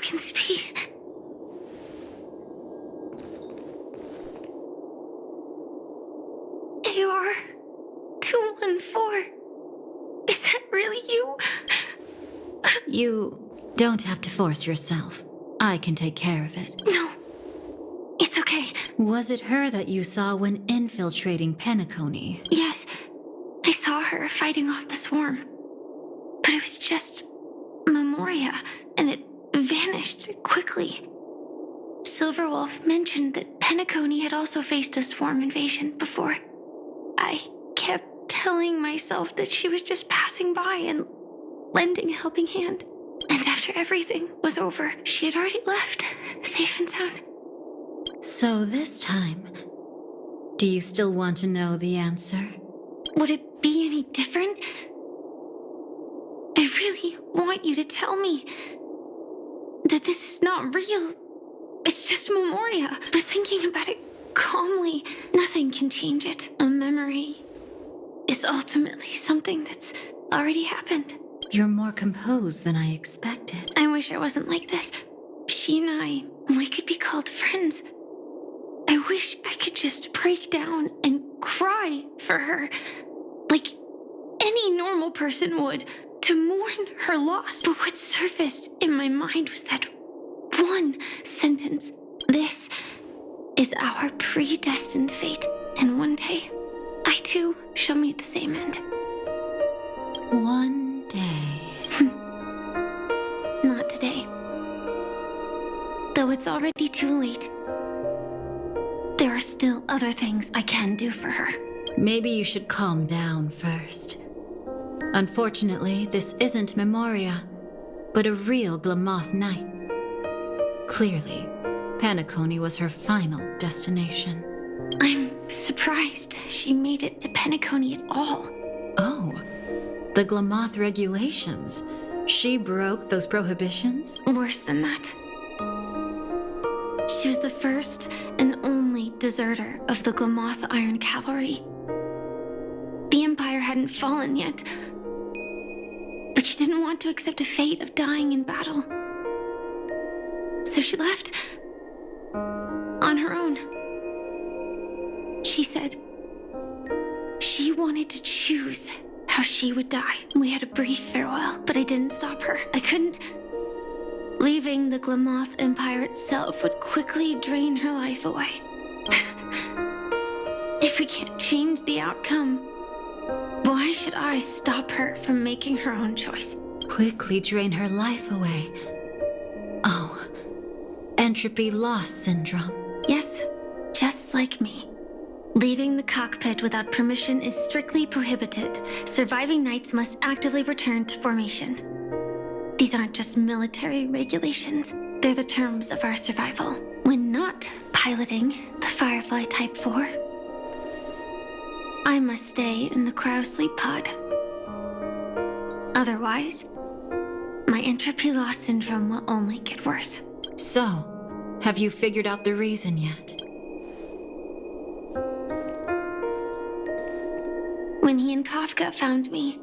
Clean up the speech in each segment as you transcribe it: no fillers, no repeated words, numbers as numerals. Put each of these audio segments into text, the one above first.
can this be? AR 214. Is that really you? You don't have to force yourself. I can take care of it. No. It's okay. Was it her that you saw when infiltrating Penacony? Yes. I saw her fighting off the swarm. But it was just Memoria, and it vanished quickly. Silverwolf mentioned that Penacony had also faced a swarm invasion before. I kept telling myself that she was just passing by and lending a helping hand. And after everything was over, she had already left, safe and sound. So this time, do you still want to know the answer? Would it be any different? I really want you to tell me that this is not real. It's just Memoria. But thinking about it calmly, nothing can change it. A memory is ultimately something that's already happened. You're more composed than I expected. I wish I wasn't like this. She and we could be called friends. I wish I could just break down and cry for her, like any normal person would, to mourn her loss. But what surfaced in my mind was that one sentence. This is our predestined fate, and one day, I too shall meet the same end. One day. Not today. Though it's already too late, there are still other things I can do for her. Maybe you should calm down first. Unfortunately, this isn't Memoria, but a real Glamoth Knight. Clearly, Penacony was her final destination. I'm surprised she made it to Penacony at all. Oh, the Glamoth regulations. She broke those prohibitions? Worse than that. She was the first and only deserter of the Glamoth Iron Cavalry. The Empire hadn't fallen yet, but she didn't want to accept a fate of dying in battle. So she left on her own. She said she wanted to choose how she would die. We had a brief farewell, but I didn't stop her. I couldn't. Leaving the Glamoth Empire itself would quickly drain her life away. If we can't change the outcome, why should I stop her from making her own choice? Quickly drain her life away. Oh, entropy loss syndrome. Yes, just like me. Leaving the cockpit without permission is strictly prohibited. Surviving knights must actively return to formation. These aren't just military regulations. They're the terms of our survival. When not piloting the Firefly Type 4, I must stay in the cryosleep pod. Otherwise, my entropy loss syndrome will only get worse. So, have you figured out the reason yet? When he and Kafka found me,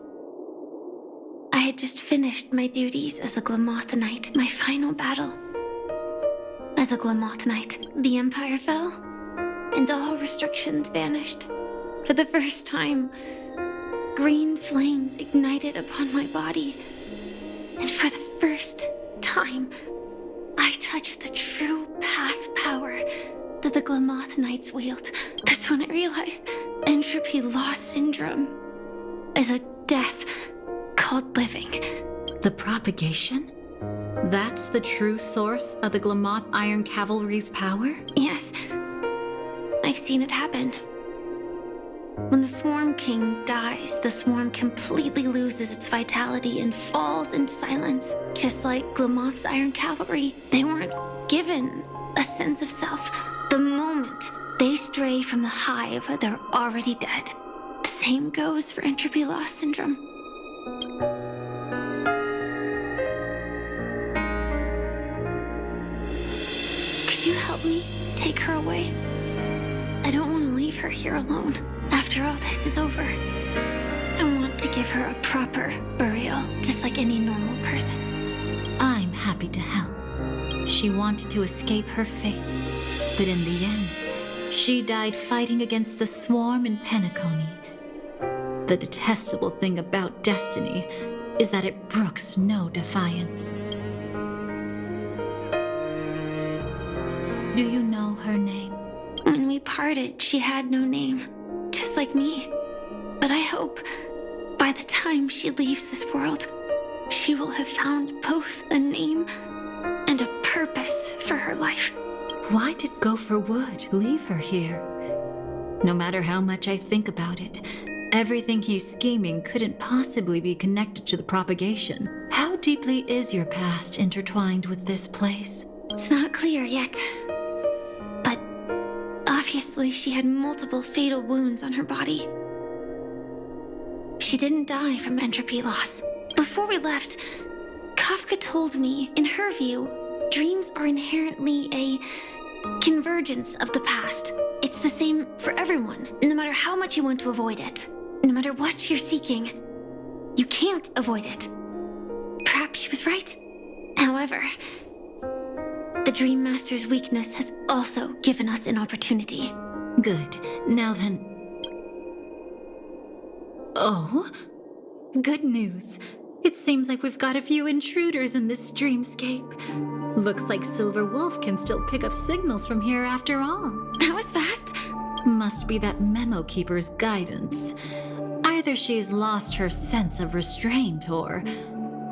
I had just finished my duties as a Glamoth Knight, my final battle. As a Glamoth Knight, the Empire fell, and all restrictions vanished. For the first time, green flames ignited upon my body, and for the first time, I touched the true path power that the Glamoth Knights wield. That's when I realized entropy loss syndrome is a death called living. The propagation? That's the true source of the Glamoth Iron Cavalry's power? Yes, I've seen it happen. When the Swarm King dies, the Swarm completely loses its vitality and falls into silence. Just like Glamoth's Iron Cavalry, they weren't given a sense of self. The moment they stray from the hive, they're already dead. The same goes for entropy loss syndrome. Could you help me take her away? I don't want to leave her here alone. After all this is over, I want to give her a proper burial, just like any normal person. I'm happy to help. She wanted to escape her fate, but in the end, she died fighting against the swarm in Penacony. The detestable thing about destiny is that it brooks no defiance. Do you know her name? When we parted, she had no name, just like me. But I hope, by the time she leaves this world, she will have found both a name and a purpose for her life. Why did Gopher Wood leave her here? No matter how much I think about it, everything he's scheming couldn't possibly be connected to the propagation. How deeply is your past intertwined with this place? It's not clear yet. But obviously she had multiple fatal wounds on her body. She didn't die from entropy loss. Before we left, Kafka told me, in her view, dreams are inherently a convergence of the past. It's the same for everyone, no matter how much you want to avoid it. No matter what you're seeking, you can't avoid it. Perhaps she was right. However, the Dream Master's weakness has also given us an opportunity. Good. Now then... Oh? Good news. It seems like we've got a few intruders in this dreamscape. Looks like Silver Wolf can still pick up signals from here after all. That was fast. Must be that Memo Keeper's guidance. Either she's lost her sense of restraint or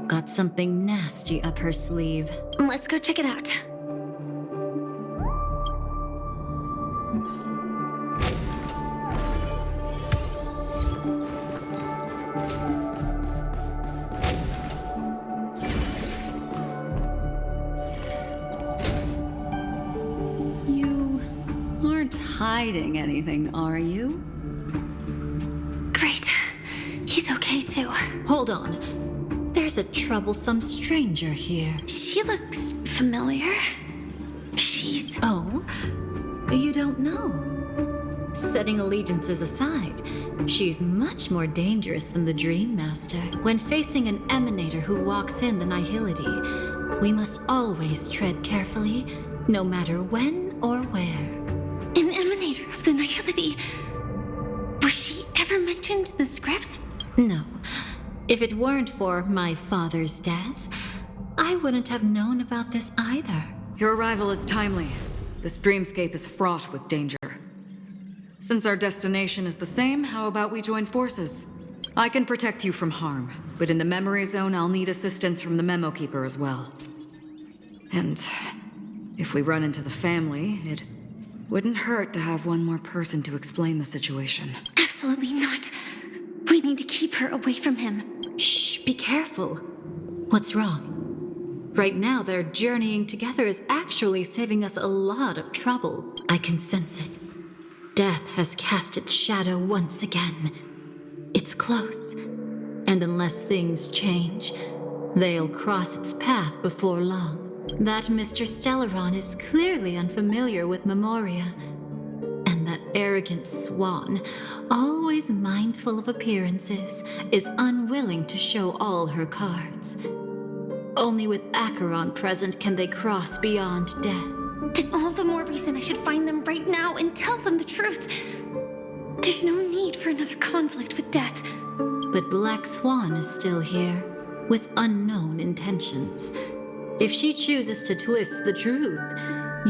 got something nasty up her sleeve. Let's go check it out. You aren't hiding anything, are you? Great. He's okay too. Hold on. There's a troublesome stranger here. She looks familiar. She's... Oh? You don't know? Setting allegiances aside, she's much more dangerous than the Dream Master. When facing an emanator who walks in the nihility, we must always tread carefully, no matter when or where. An emanator of the nihility. Was she ever mentioned in the script? No. If it weren't for my father's death, I wouldn't have known about this either. Your arrival is timely. This dreamscape is fraught with danger. Since our destination is the same, how about we join forces? I can protect you from harm, but in the memory zone, I'll need assistance from the Memo Keeper as well. And if we run into the family, it wouldn't hurt to have one more person to explain the situation. Absolutely not. We need to keep her away from him. Shh, be careful. What's wrong? Right now, their journeying together is actually saving us a lot of trouble. I can sense it. Death has cast its shadow once again. It's close. And unless things change, they'll cross its path before long. That Mr. Stellaron is clearly unfamiliar with Memoria. And that arrogant swan, always mindful of appearances, is unwilling to show all her cards. Only with Acheron present can they cross beyond death. Then all the more reason I should find them right now and tell them the truth. There's no need for another conflict with death. But Black Swan is still here, with unknown intentions. If she chooses to twist the truth,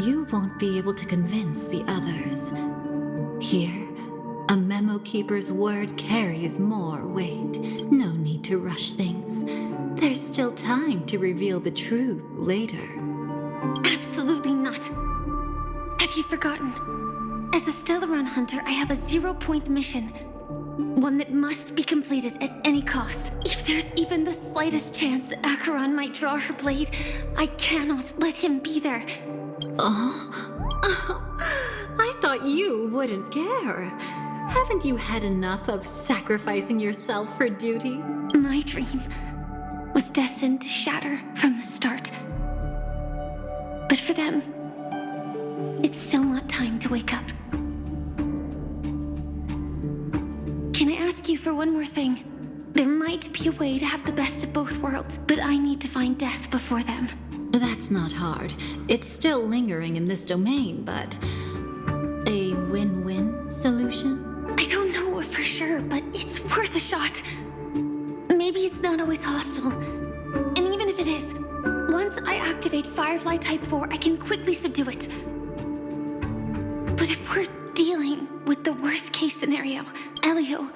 you won't be able to convince the others. Here, a Memo Keeper's word carries more weight. No need to rush things. There's still time to reveal the truth later. Absolutely not. Have you forgotten? As a Stellaron hunter, I have a 0-point mission. One that must be completed at any cost. If there's even the slightest chance that Acheron might draw her blade, I cannot let him be there. I thought you wouldn't care. Haven't you had enough of sacrificing yourself for duty? My dream was destined to shatter from the start. But for them, it's still not time to wake up. Can I ask you for one more thing? There might be a way to have the best of both worlds, but I need to find death before them. That's not hard. It's still lingering in this domain, but a win-win solution? I don't know for sure, but it's worth a shot. Maybe it's not always hostile. And even if it is, once I activate Firefly Type 4, I can quickly subdue it. But if we're dealing with the worst case scenario, Elio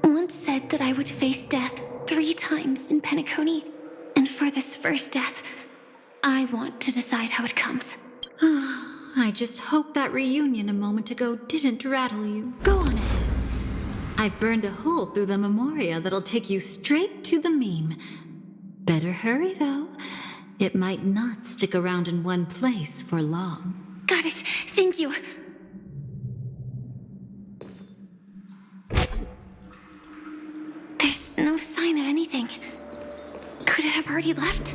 once said that I would face death 3 times in Penacony. And for this first death, I want to decide how it comes. I just hope that reunion a moment ago didn't rattle you. Go on ahead. I've burned a hole through the memoria that'll take you straight to the meme. Better hurry, though. It might not stick around in one place for long. Got it. Thank you. There's no sign of anything. Could it have already left?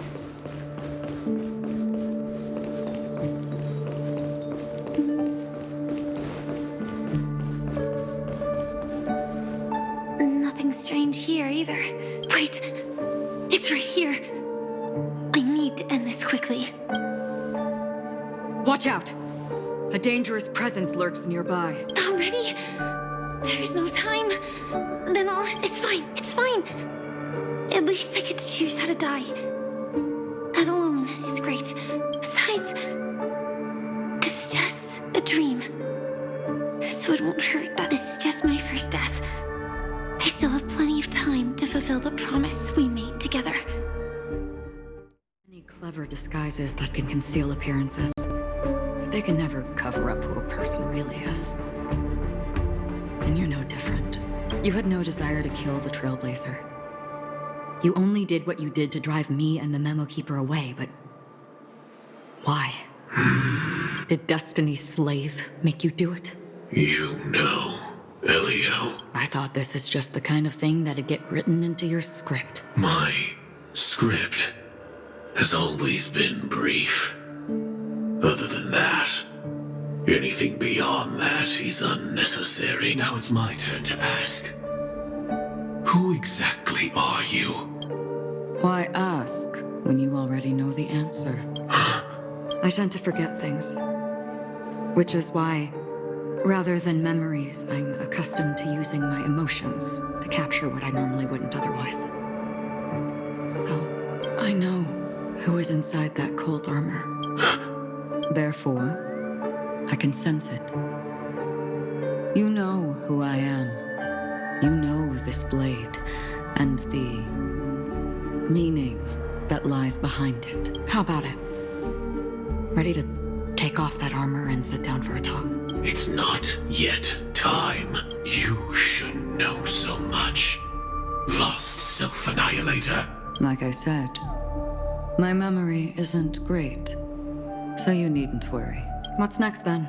Nothing strange here either. Wait, it's right here. I need to end this quickly. Watch out! A dangerous presence lurks nearby. Already? There's no time. Then it's fine, it's fine. At least I get to choose how to die. That alone is great. Besides, this is just a dream. So it won't hurt that this is just my first death. I still have plenty of time to fulfill the promise we made together. Many clever disguises that can conceal appearances, but they can never cover up who a person really is. And you're no different. You had no desire to kill the Trailblazer. You only did what you did to drive me and the Memo Keeper away, but why? Did Destiny's slave make you do it? You know, Elio. I thought this is just the kind of thing that'd get written into your script. My script has always been brief. Other than that, anything beyond that is unnecessary. Now it's my turn to ask. Who exactly are you? Why ask when you already know the answer? I tend to forget things. Which is why, rather than memories, I'm accustomed to using my emotions to capture what I normally wouldn't otherwise. So, I know who is inside that cold armor. Therefore, I can sense it. You know who I am. You know this blade, and the meaning that lies behind it. How about it? Ready to take off that armor and sit down for a talk? It's not yet time. You should know so much. Lost self-annihilator. Like I said, my memory isn't great, so you needn't worry. What's next then?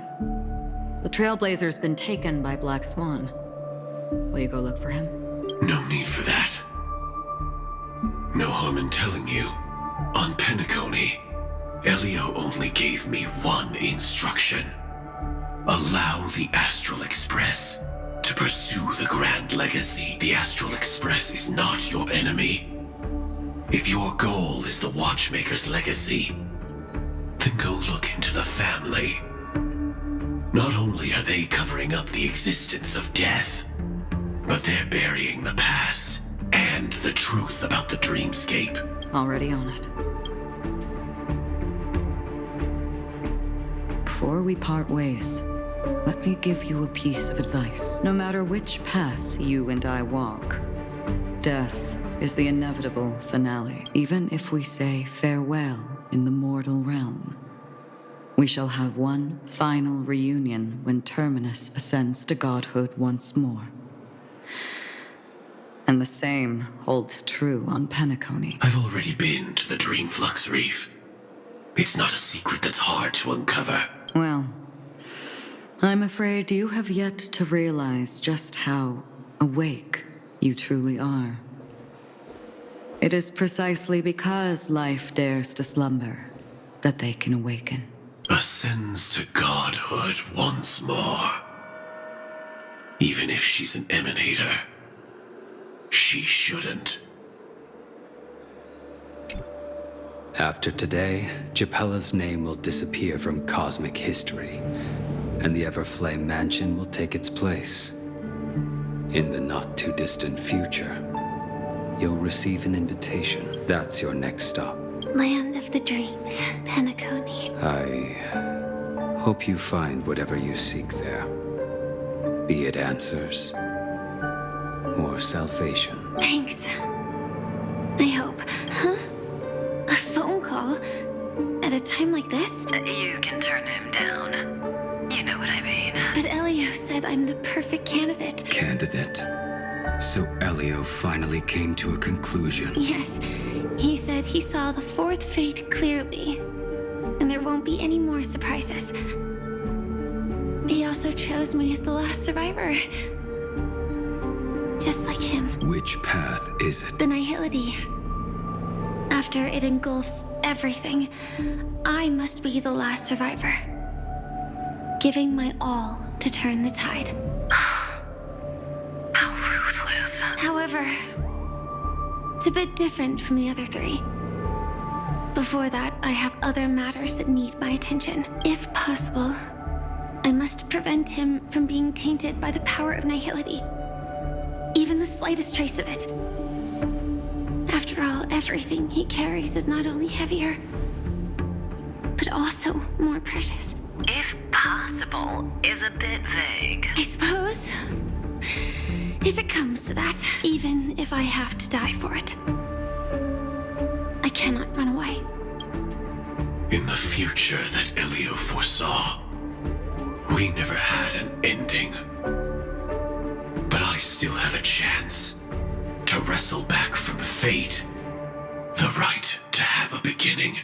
The Trailblazer's been taken by Black Swan. Will you go look for him? No need for that. No harm in telling you. On Penacony, Elio only gave me one instruction. Allow the Astral Express to pursue the Grand Legacy. The Astral Express is not your enemy. If your goal is the Watchmaker's legacy, then go look into the family. Not only are they covering up the existence of death, but they're burying the past and the truth about the dreamscape. Already on it. Before we part ways, let me give you a piece of advice. No matter which path you and I walk, death is the inevitable finale. Even if we say farewell in the mortal realm, we shall have one final reunion when Terminus ascends to godhood once more. And the same holds true on Penacony. I've already been to the Dream Flux Reef. It's not a secret that's hard to uncover. Well, I'm afraid you have yet to realize just how awake you truly are. It is precisely because life dares to slumber that they can awaken. Ascends to godhood once more. Even if she's an emanator, she shouldn't. After today, Japella's name will disappear from cosmic history, and the Everflame Mansion will take its place. In the not-too-distant future, you'll receive an invitation. That's your next stop. Land of the Dreams, Penacony. I hope you find whatever you seek there. Be it answers or salvation. Thanks. I hope. Huh? A phone call? At a time like this? You can turn him down. You know what I mean. But Elio said I'm the perfect candidate. Candidate? So Elio finally came to a conclusion. Yes, he said he saw the fourth fate clearly, and there won't be any more surprises. He also chose me as the last survivor. Just like him. Which path is it? The Nihility. After it engulfs everything, I must be the last survivor. Giving my all to turn the tide. How ruthless. However, it's a bit different from the other three. Before that, I have other matters that need my attention. If possible, I must prevent him from being tainted by the power of Nihility. Even the slightest trace of it. After all, everything he carries is not only heavier, but also more precious. If possible is a bit vague. I suppose. If it comes to that, even if I have to die for it. I cannot run away. In the future that Elio foresaw, we never had an ending. But I still have a chance to wrestle back from fate the right to have a beginning.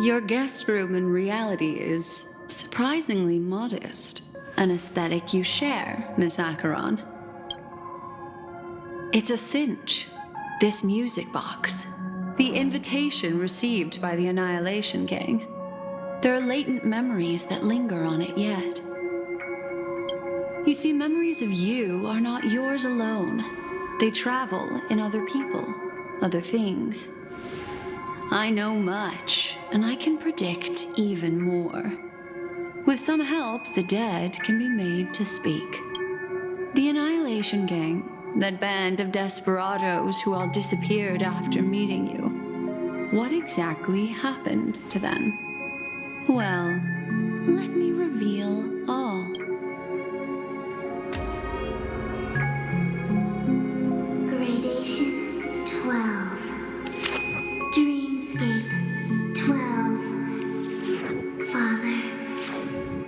Your guest room in reality is surprisingly modest. An aesthetic you share, Miss Acheron. It's a cinch. This music box. The invitation received by the Annihilation Gang. There are latent memories that linger on it yet. You see, memories of you are not yours alone. They travel in other people, other things. I know much, and I can predict even more. With some help, the dead can be made to speak. The Annihilation Gang, that band of desperados who all disappeared after meeting you. What exactly happened to them? Well, let me reveal all. Gradation 12. Dreamscape 12. Father,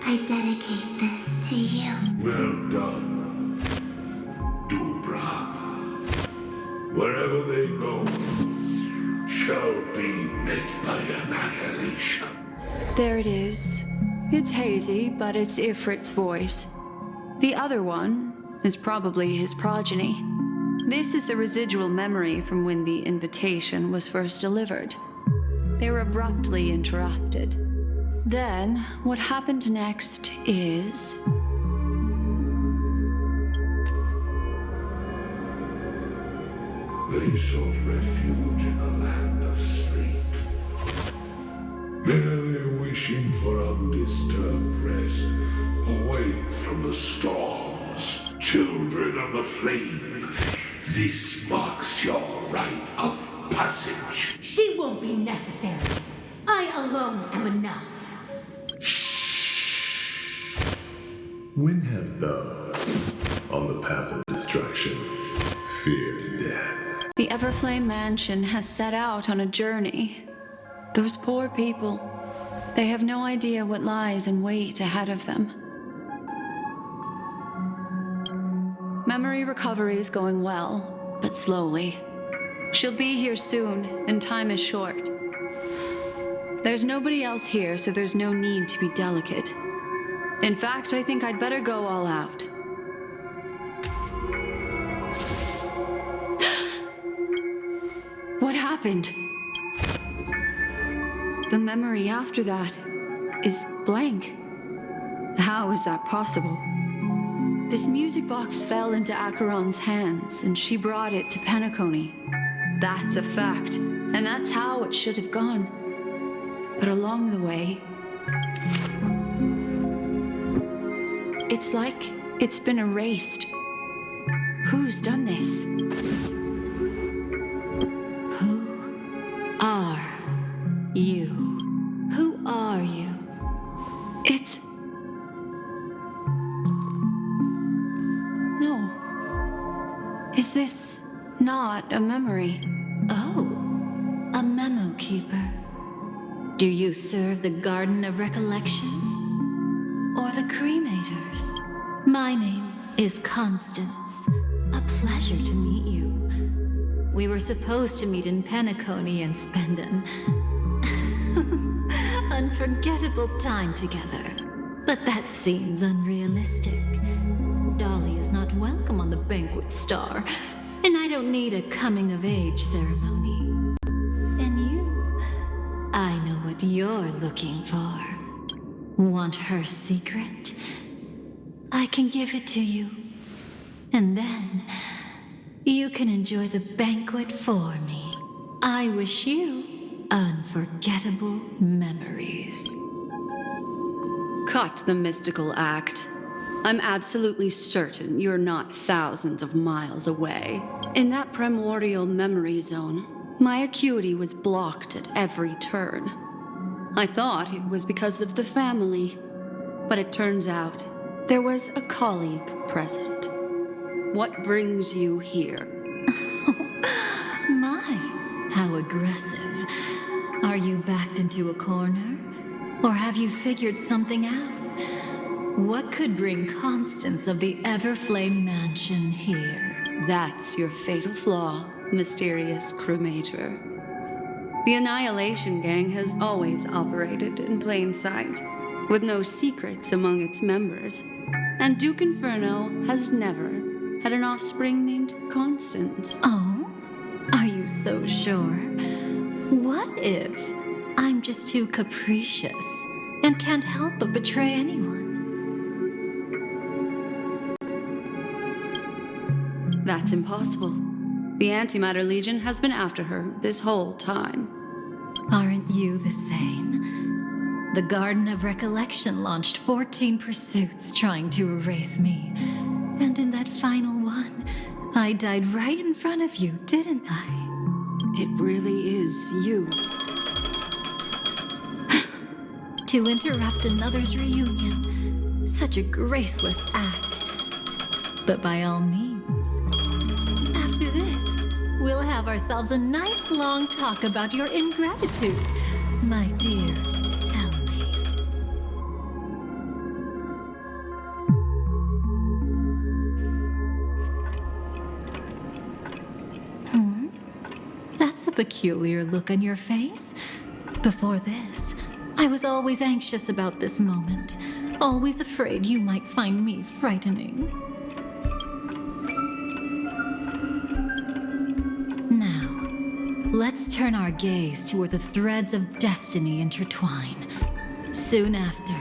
I dedicate this to you. Well done, Dubra. Wherever they go, shall be met by annihilation. There it is. It's hazy, but it's Ifrit's voice. The other one is probably his progeny. This is the residual memory from when the invitation was first delivered. They were abruptly interrupted. Then, what happened next is... They sought refuge in a land of sleep, merely wishing for undisturbed rest, away from the storms. Children of the flame, this marks your rite of passage. She won't be necessary. I alone am enough. When have those on the path of destruction feared death? The Everflame Mansion has set out on a journey. Those poor people, they have no idea what lies in wait ahead of them. Memory recovery is going well, but slowly. She'll be here soon, and time is short. There's nobody else here, so there's no need to be delicate. In fact, I think I'd better go all out. happened? The memory after that is blank. How is that possible? This music box fell into Acheron's hands, and she brought it to Penacony. That's a fact, and that's how it should have gone. But along the way, it's like it's been erased. Who's done this? Who are you? Who are you? It's... No. Is this not a memory? Oh, a memo keeper. Do you serve the Garden of Recollection? Or the Cremators? My name is Constance. A pleasure to meet you. We were supposed to meet in Penacony and spend an unforgettable time together. But that seems unrealistic. Dolly is not welcome on the Banquet Star, and I don't need a coming-of-age ceremony. And you, I know what you're looking for. Want her secret? I can give it to you. And then, you can enjoy the banquet for me. I wish you unforgettable memories. Cut the mystical act. I'm absolutely certain you're not thousands of miles away. In that primordial memory zone, my acuity was blocked at every turn. I thought it was because of the family, but it turns out there was a colleague present. What brings you here? My, how aggressive. Are you backed into a corner? Or have you figured something out? What could bring Constance of the Everflame Mansion here? That's your fatal flaw, mysterious cremator. The Annihilation Gang has always operated in plain sight, with no secrets among its members. And Duke Inferno has never had an offspring named Constance. Oh? Are you so sure? What if I'm just too capricious and can't help but betray anyone? That's impossible. The Antimatter Legion has been after her this whole time. Aren't you the same? The Garden of Recollection launched 14 pursuits trying to erase me. And in that final one, I died right in front of you, didn't I? It really is you. To interrupt another's reunion. Such a graceless act. But by all means, after this, we'll have ourselves a nice long talk about your ingratitude, my dear cellmate. That's a peculiar look on your face. Before this, I was always anxious about this moment, always afraid you might find me frightening. Now, let's turn our gaze to where the threads of destiny intertwine. Soon after,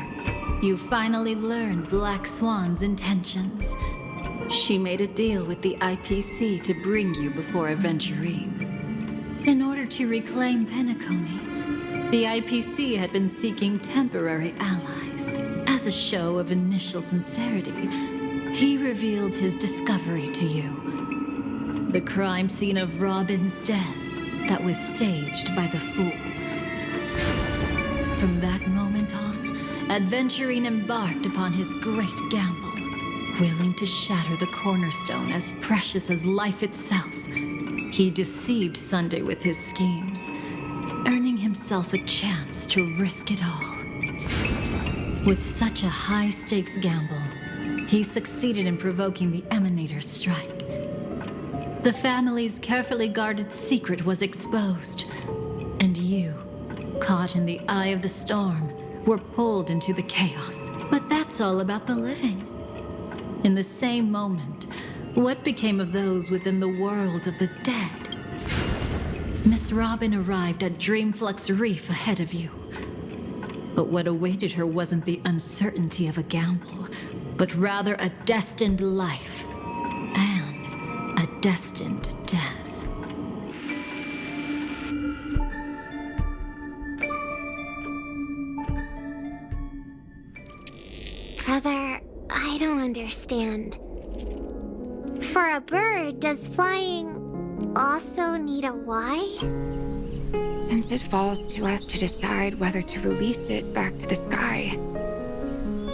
you finally learn Black Swan's intentions. She made a deal with the IPC to bring you before Aventurine. In order to reclaim Penacony, the IPC had been seeking temporary allies. As a show of initial sincerity, he revealed his discovery to you. The crime scene of Robin's death that was staged by the Fool. From that moment on, Aventurine embarked upon his great gamble, willing to shatter the cornerstone as precious as life itself. He deceived Sunday with his schemes, earning himself a chance to risk it all. With such a high-stakes gamble, he succeeded in provoking the Emanator's strike. The family's carefully guarded secret was exposed, and you, caught in the eye of the storm, were pulled into the chaos. But that's all about the living. In the same moment, what became of those within the world of the dead? Miss Robin arrived at Dreamflux Reef ahead of you. But what awaited her wasn't the uncertainty of a gamble, but rather a destined life and a destined death. Brother, I don't understand. For a bird, does flying also need a why? Since it falls to us to decide whether to release it back to the sky,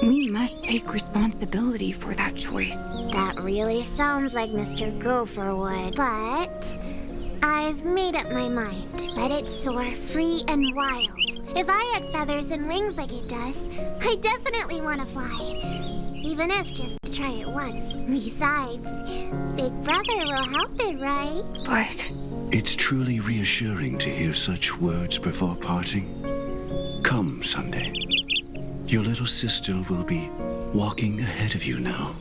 we must take responsibility for that choice. That really sounds like Mr. Gopher would. But I've made up my mind. Let it soar free and wild. If I had feathers and wings like it does, I definitely want to fly. Even if just to try it once. Besides, Big Brother will help it, right? But It's truly reassuring to hear such words before parting. Come, Sunday. Your little sister will be walking ahead of you now.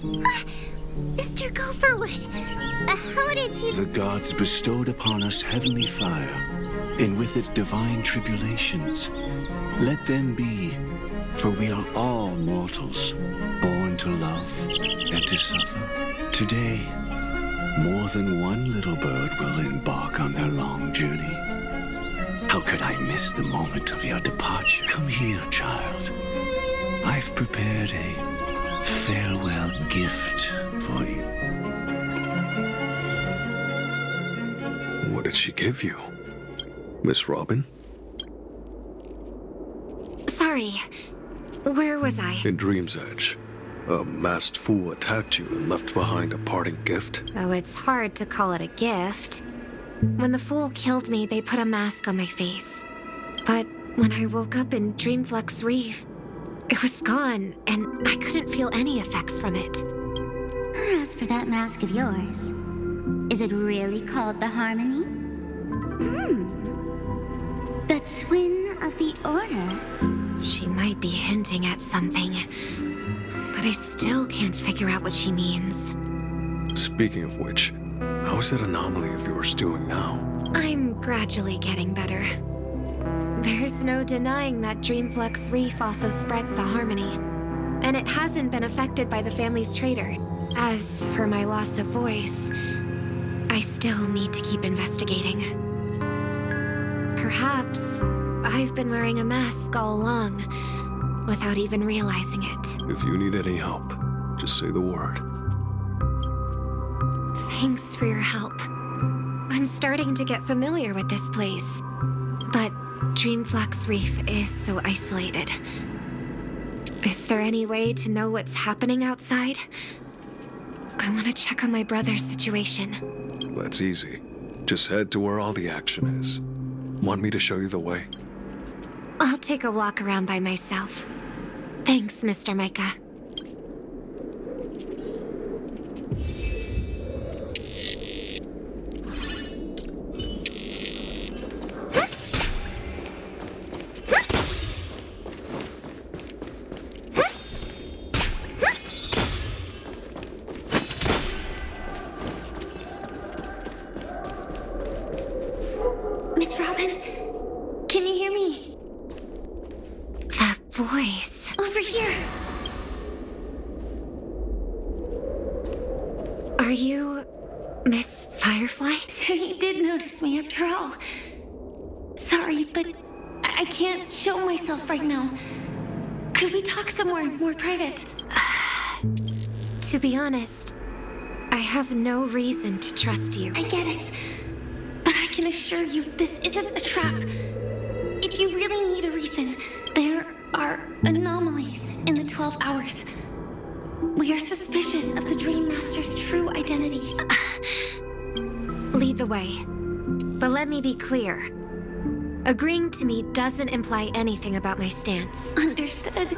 Mr. Gopherwood, how did you... The gods bestowed upon us heavenly fire, and with it divine tribulations. Let them be, for we are all mortals, born to love and to suffer. Today, more than one little bird will embark on their long journey. How could I miss the moment of your departure? Come here, child. I've prepared a farewell gift for you. What did she give you? Miss Robin? Sorry, where was I? In Dream's Edge. A masked fool attacked you and left behind a parting gift. Oh, it's hard to call it a gift. When the fool killed me, they put a mask on my face. But when I woke up in Dreamflux Reef, it was gone, and I couldn't feel any effects from it. As for that mask of yours, is it really called the Harmony? The Twin of the Order? She might be hinting at something, but I still can't figure out what she means. Speaking of which, how's that anomaly of yours doing now? I'm gradually getting better. There's no denying that Dreamflux Reef also spreads the Harmony, and it hasn't been affected by the family's traitor. As for my loss of voice, I still need to keep investigating. Perhaps I've been wearing a mask all along, without even realizing it. If you need any help, just say the word. Thanks for your help. I'm starting to get familiar with this place, but Dreamflux Reef is so isolated. Is there any way to know what's happening outside? I want to check on my brother's situation. That's easy. Just head to where all the action is. Want me to show you the way? I'll take a walk around by myself. Thanks, Mr. Micah. Miss Robin, can you hear me? That voice. Over here. Are you Miss Firefly? So you did notice me after all. Sorry, but I can't show myself right now. Could we talk somewhere more private? To be honest, I have no reason to trust you. I get it. But I can assure you this isn't a trap. If you really need a reason, there are anomalies in the 12 hours. We are suspicious of the Dream Master's true identity. Lead the way. But let me be clear. Agreeing to me doesn't imply anything about my stance. Understood.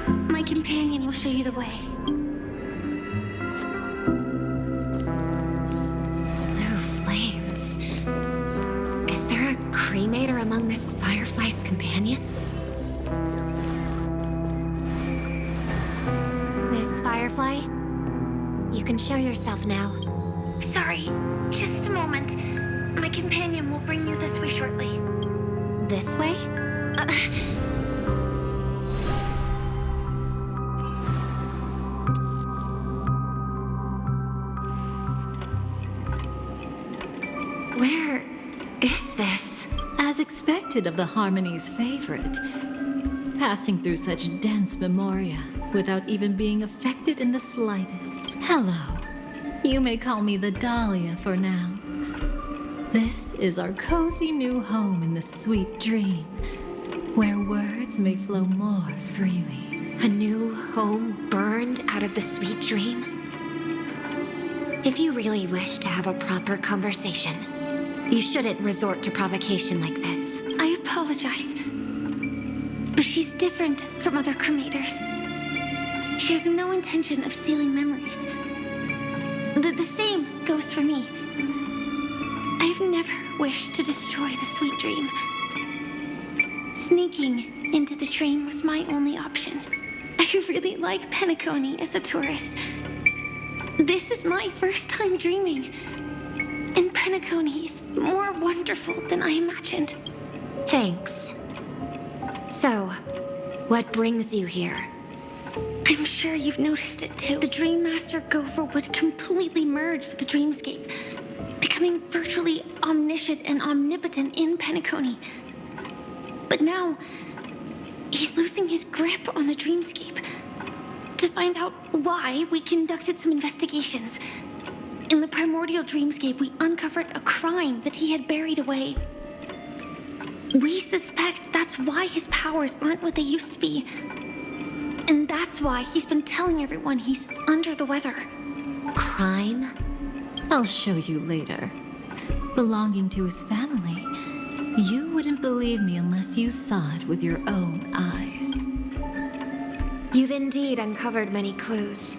My companion will show you the way. Blue flames. Is there a cremator among Miss Firefly's companions? Miss Firefly, you can show yourself now. Sorry, just a moment. My companion will bring you this way shortly. This way? Where is this? As expected of the Harmony's favorite. Passing through such dense memoria without even being affected in the slightest. Hello. You may call me the Dahlia for now. This is our cozy new home in the sweet dream, where words may flow more freely. A new home burned out of the sweet dream? If you really wish to have a proper conversation, you shouldn't resort to provocation like this. I apologize. But she's different from other cremators. She has no intention of stealing memories. The same goes for me. I've never wished to destroy the sweet dream. Sneaking into the dream was my only option. I really like Penacony as a tourist. This is my first time dreaming. And Penacony is more wonderful than I imagined. Thanks. So, what brings you here? I'm sure you've noticed it too. The Dream Master Gopher would completely merge with the dreamscape, becoming virtually omniscient and omnipotent in Penacony. But now, he's losing his grip on the dreamscape. To find out why, we conducted some investigations. In the primordial dreamscape, we uncovered a crime that he had buried away. We suspect that's why his powers aren't what they used to be. And that's why he's been telling everyone he's under the weather. Crime? I'll show you later. Belonging to his family, you wouldn't believe me unless you saw it with your own eyes. You've indeed uncovered many clues.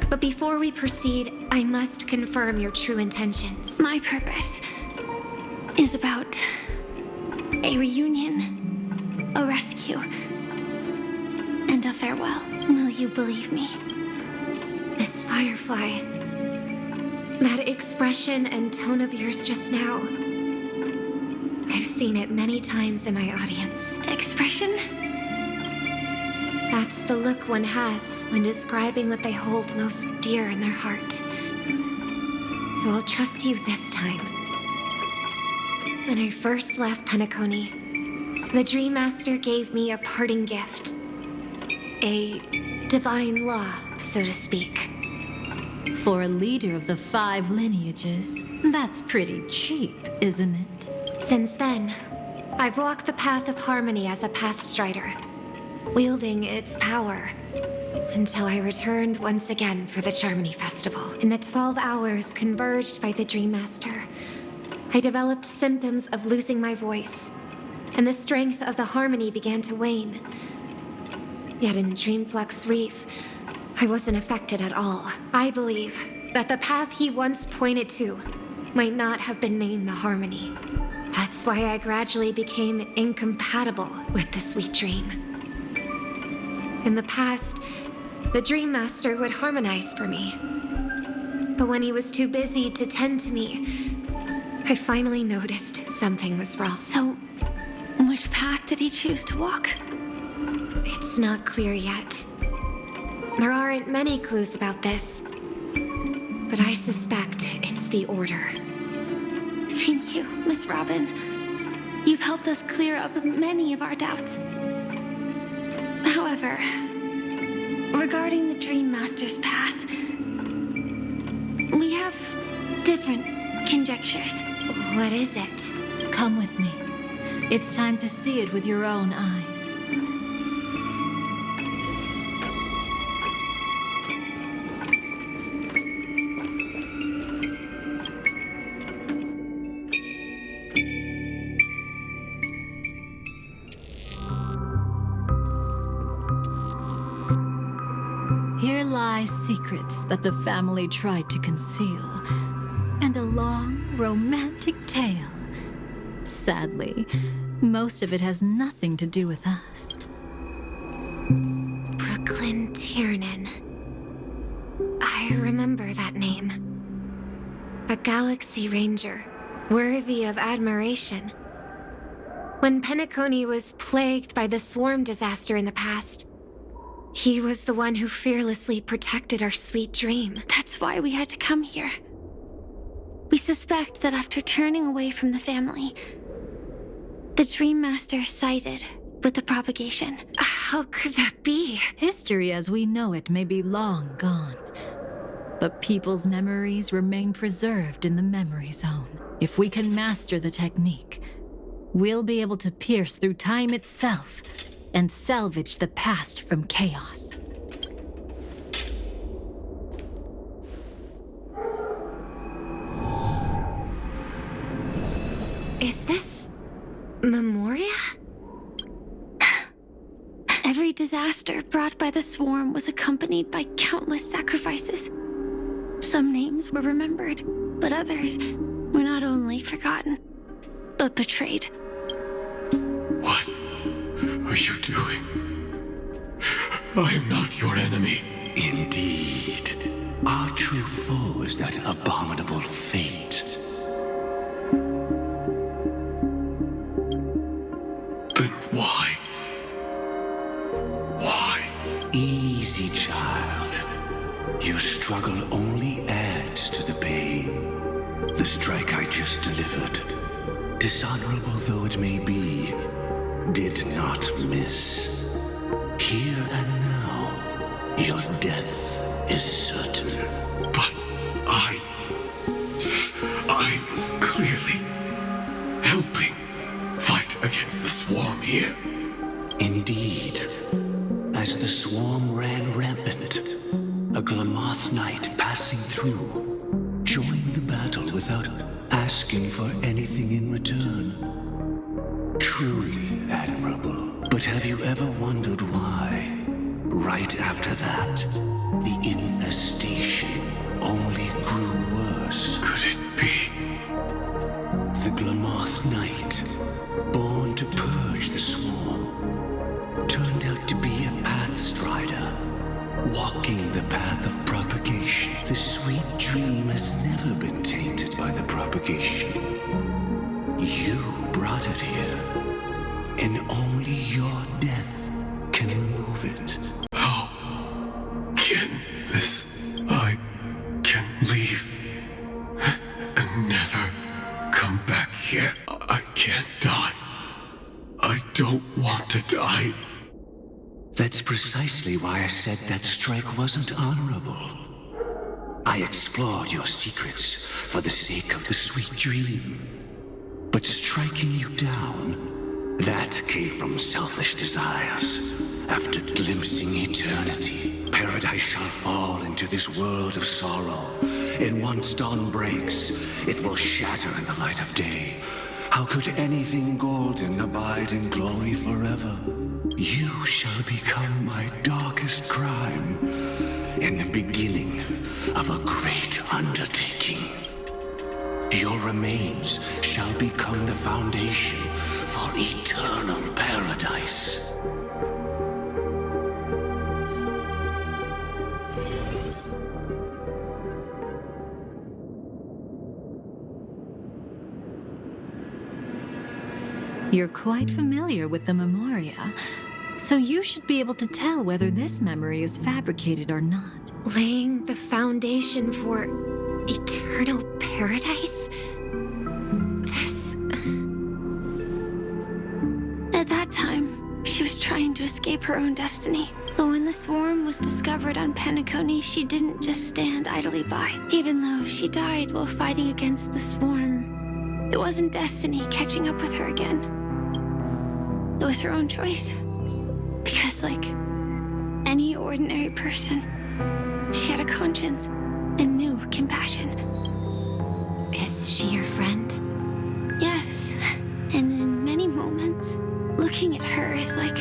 But before we proceed, I must confirm your true intentions. My purpose is about a reunion, a rescue, and a farewell. Will you believe me? Miss Firefly, that expression and tone of yours just now, I've seen it many times in my audience. Expression? That's the look one has when describing what they hold most dear in their heart. So I'll trust you this time. When I first left Penacony, the Dream Master gave me a parting gift. A divine law, so to speak. For a leader of the 5 lineages, that's pretty cheap, isn't it? Since then, I've walked the path of harmony as a Pathstrider, wielding its power, until I returned once again for the Charmony Festival. In the 12 hours converged by the Dream Master, I developed symptoms of losing my voice, and the strength of the harmony began to wane. Yet in Dreamflux Reef, I wasn't affected at all. I believe that the path he once pointed to might not have been named the Harmony. That's why I gradually became incompatible with the sweet dream. In the past, the Dream Master would harmonize for me. But when he was too busy to tend to me, I finally noticed something was wrong. So, which path did he choose to walk? It's not clear yet. There aren't many clues about this, but I suspect it's the Order. Thank you, Miss Robin. You've helped us clear up many of our doubts. However, regarding the Dream Master's path, we have different conjectures. What is it? Come with me. It's time to see it with your own eyes. Here lie secrets that the family tried to conceal, and a long, romantic tale. Sadly, most of it has nothing to do with us. Brooklyn Tiernan. I remember that name. A Galaxy Ranger worthy of admiration. When Penacony was plagued by the swarm disaster in the past, he was the one who fearlessly protected our sweet dream. That's why we had to come here. We suspect that after turning away from the family, the Dream Master sided with the propagation. How could that be? History as we know it may be long gone, but people's memories remain preserved in the memory zone. If we can master the technique, we'll be able to pierce through time itself and salvage the past from chaos. Is this Memoria? Every disaster brought by the swarm was accompanied by countless sacrifices. Some names were remembered, but others were not only forgotten, but betrayed. What are you doing? I am not your enemy. Indeed. Our true foe is that abominable fate. Then why? Why? Easy, child. Your struggle only adds to the pain. The strike I just delivered, dishonorable though it may be, did not miss. Here and now, your death is certain. But I was clearly helping fight against the swarm here. Indeed. As the swarm ran rampant, a Glamoth knight passing through joined the battle without asking for anything in return. Truly admirable. But have you ever wondered why, right after that, the infestation only grew worse? Could it be? The Glamoth knight, born to purge the swarm, turned out to be a path strider, walking the path of propagation. The sweet dream has never been tainted by the propagation. You brought it here, and only your death can remove it. How can this? I can leave and never come back here. I can't die. I don't want to die. That's precisely why I said that strike wasn't honorable. I explored your secrets for the sake of the sweet dream. But striking you down, that came from selfish desires. After glimpsing eternity, paradise shall fall into this world of sorrow. And once dawn breaks, it will shatter in the light of day. How could anything golden abide in glory forever? You shall become my darkest crime, in the beginning of a great undertaking. Your remains shall become the foundation for eternal paradise. You're quite familiar with the Memoria, so you should be able to tell whether this memory is fabricated or not. Laying the foundation for eternal paradise? This... At that time, she was trying to escape her own destiny. But when the swarm was discovered on Penacony, she didn't just stand idly by. Even though she died while fighting against the swarm, it wasn't destiny catching up with her again. It was her own choice. Because like any ordinary person, she had a conscience and knew compassion. Is she your friend? Yes, and in many moments, looking at her is like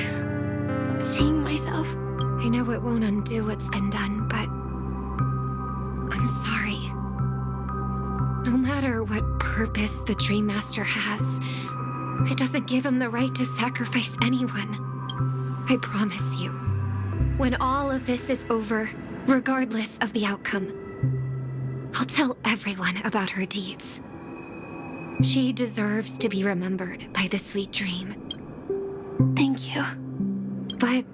seeing myself. I know it won't undo what's been done, but I'm sorry. No matter what purpose the Dream Master has, it doesn't give him the right to sacrifice anyone. I promise you. When all of this is over, regardless of the outcome, I'll tell everyone about her deeds. She deserves to be remembered by the sweet dream. Thank you. But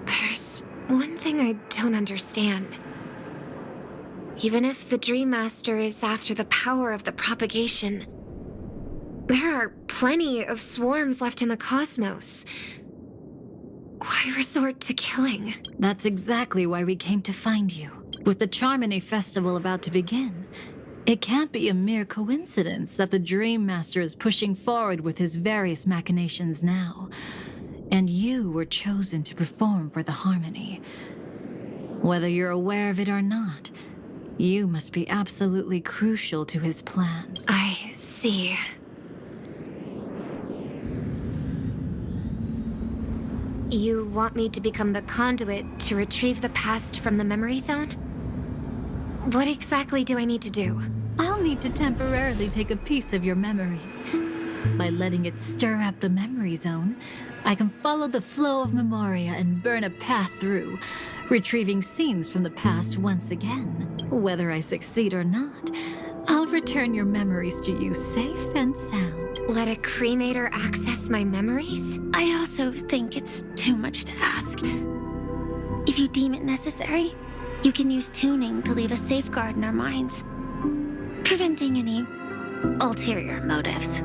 there's one thing I don't understand. Even if the Dream Master is after the power of the propagation, there are plenty of swarms left in the cosmos. Why resort to killing? That's exactly why we came to find you. With the Charmony Festival about to begin, it can't be a mere coincidence that the Dream Master is pushing forward with his various machinations now. And you were chosen to perform for the Harmony. Whether you're aware of it or not, you must be absolutely crucial to his plans. I see. You want me to become the conduit to retrieve the past from the memory zone? What exactly do I need to do? I'll need to temporarily take a piece of your memory. By letting it stir up the memory zone, I can follow the flow of Memoria and burn a path through, retrieving scenes from the past once again. Whether I succeed or not, I'll return your memories to you safe and sound. Let a cremator access my memories? I also think it's too much to ask. If you deem it necessary, you can use tuning to leave a safeguard in our minds, preventing any ulterior motives.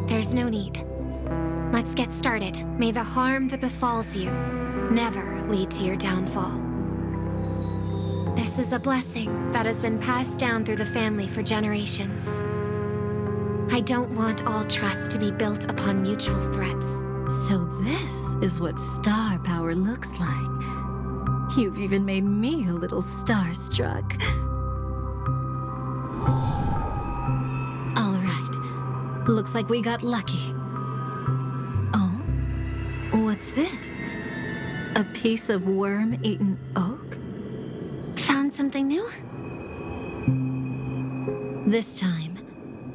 There's no need. Let's get started. May the harm that befalls you never lead to your downfall. This is a blessing that has been passed down through the family for generations. I don't want all trust to be built upon mutual threats. So this is what star power looks like. You've even made me a little starstruck. All right. Looks like we got lucky. Oh? What's this? A piece of worm-eaten oak? Found something new? This time,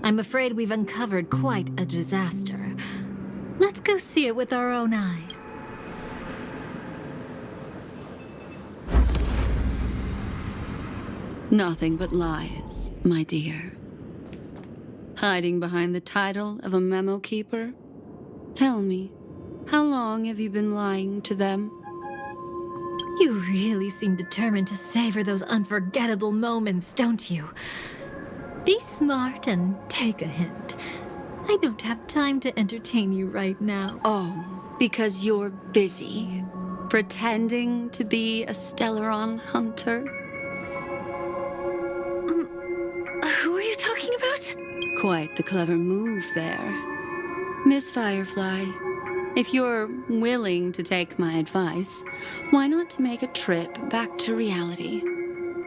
I'm afraid we've uncovered quite a disaster. Let's go see it with our own eyes. Nothing but lies, my dear. Hiding behind the title of a memo keeper? Tell me, how long have you been lying to them? You really seem determined to savor those unforgettable moments, don't you? Be smart and take a hint. I don't have time to entertain you right now. Oh, because you're busy, pretending to be a Stellaron hunter? Who are you talking about? Quite the clever move there. Miss Firefly, if you're willing to take my advice, why not make a trip back to reality?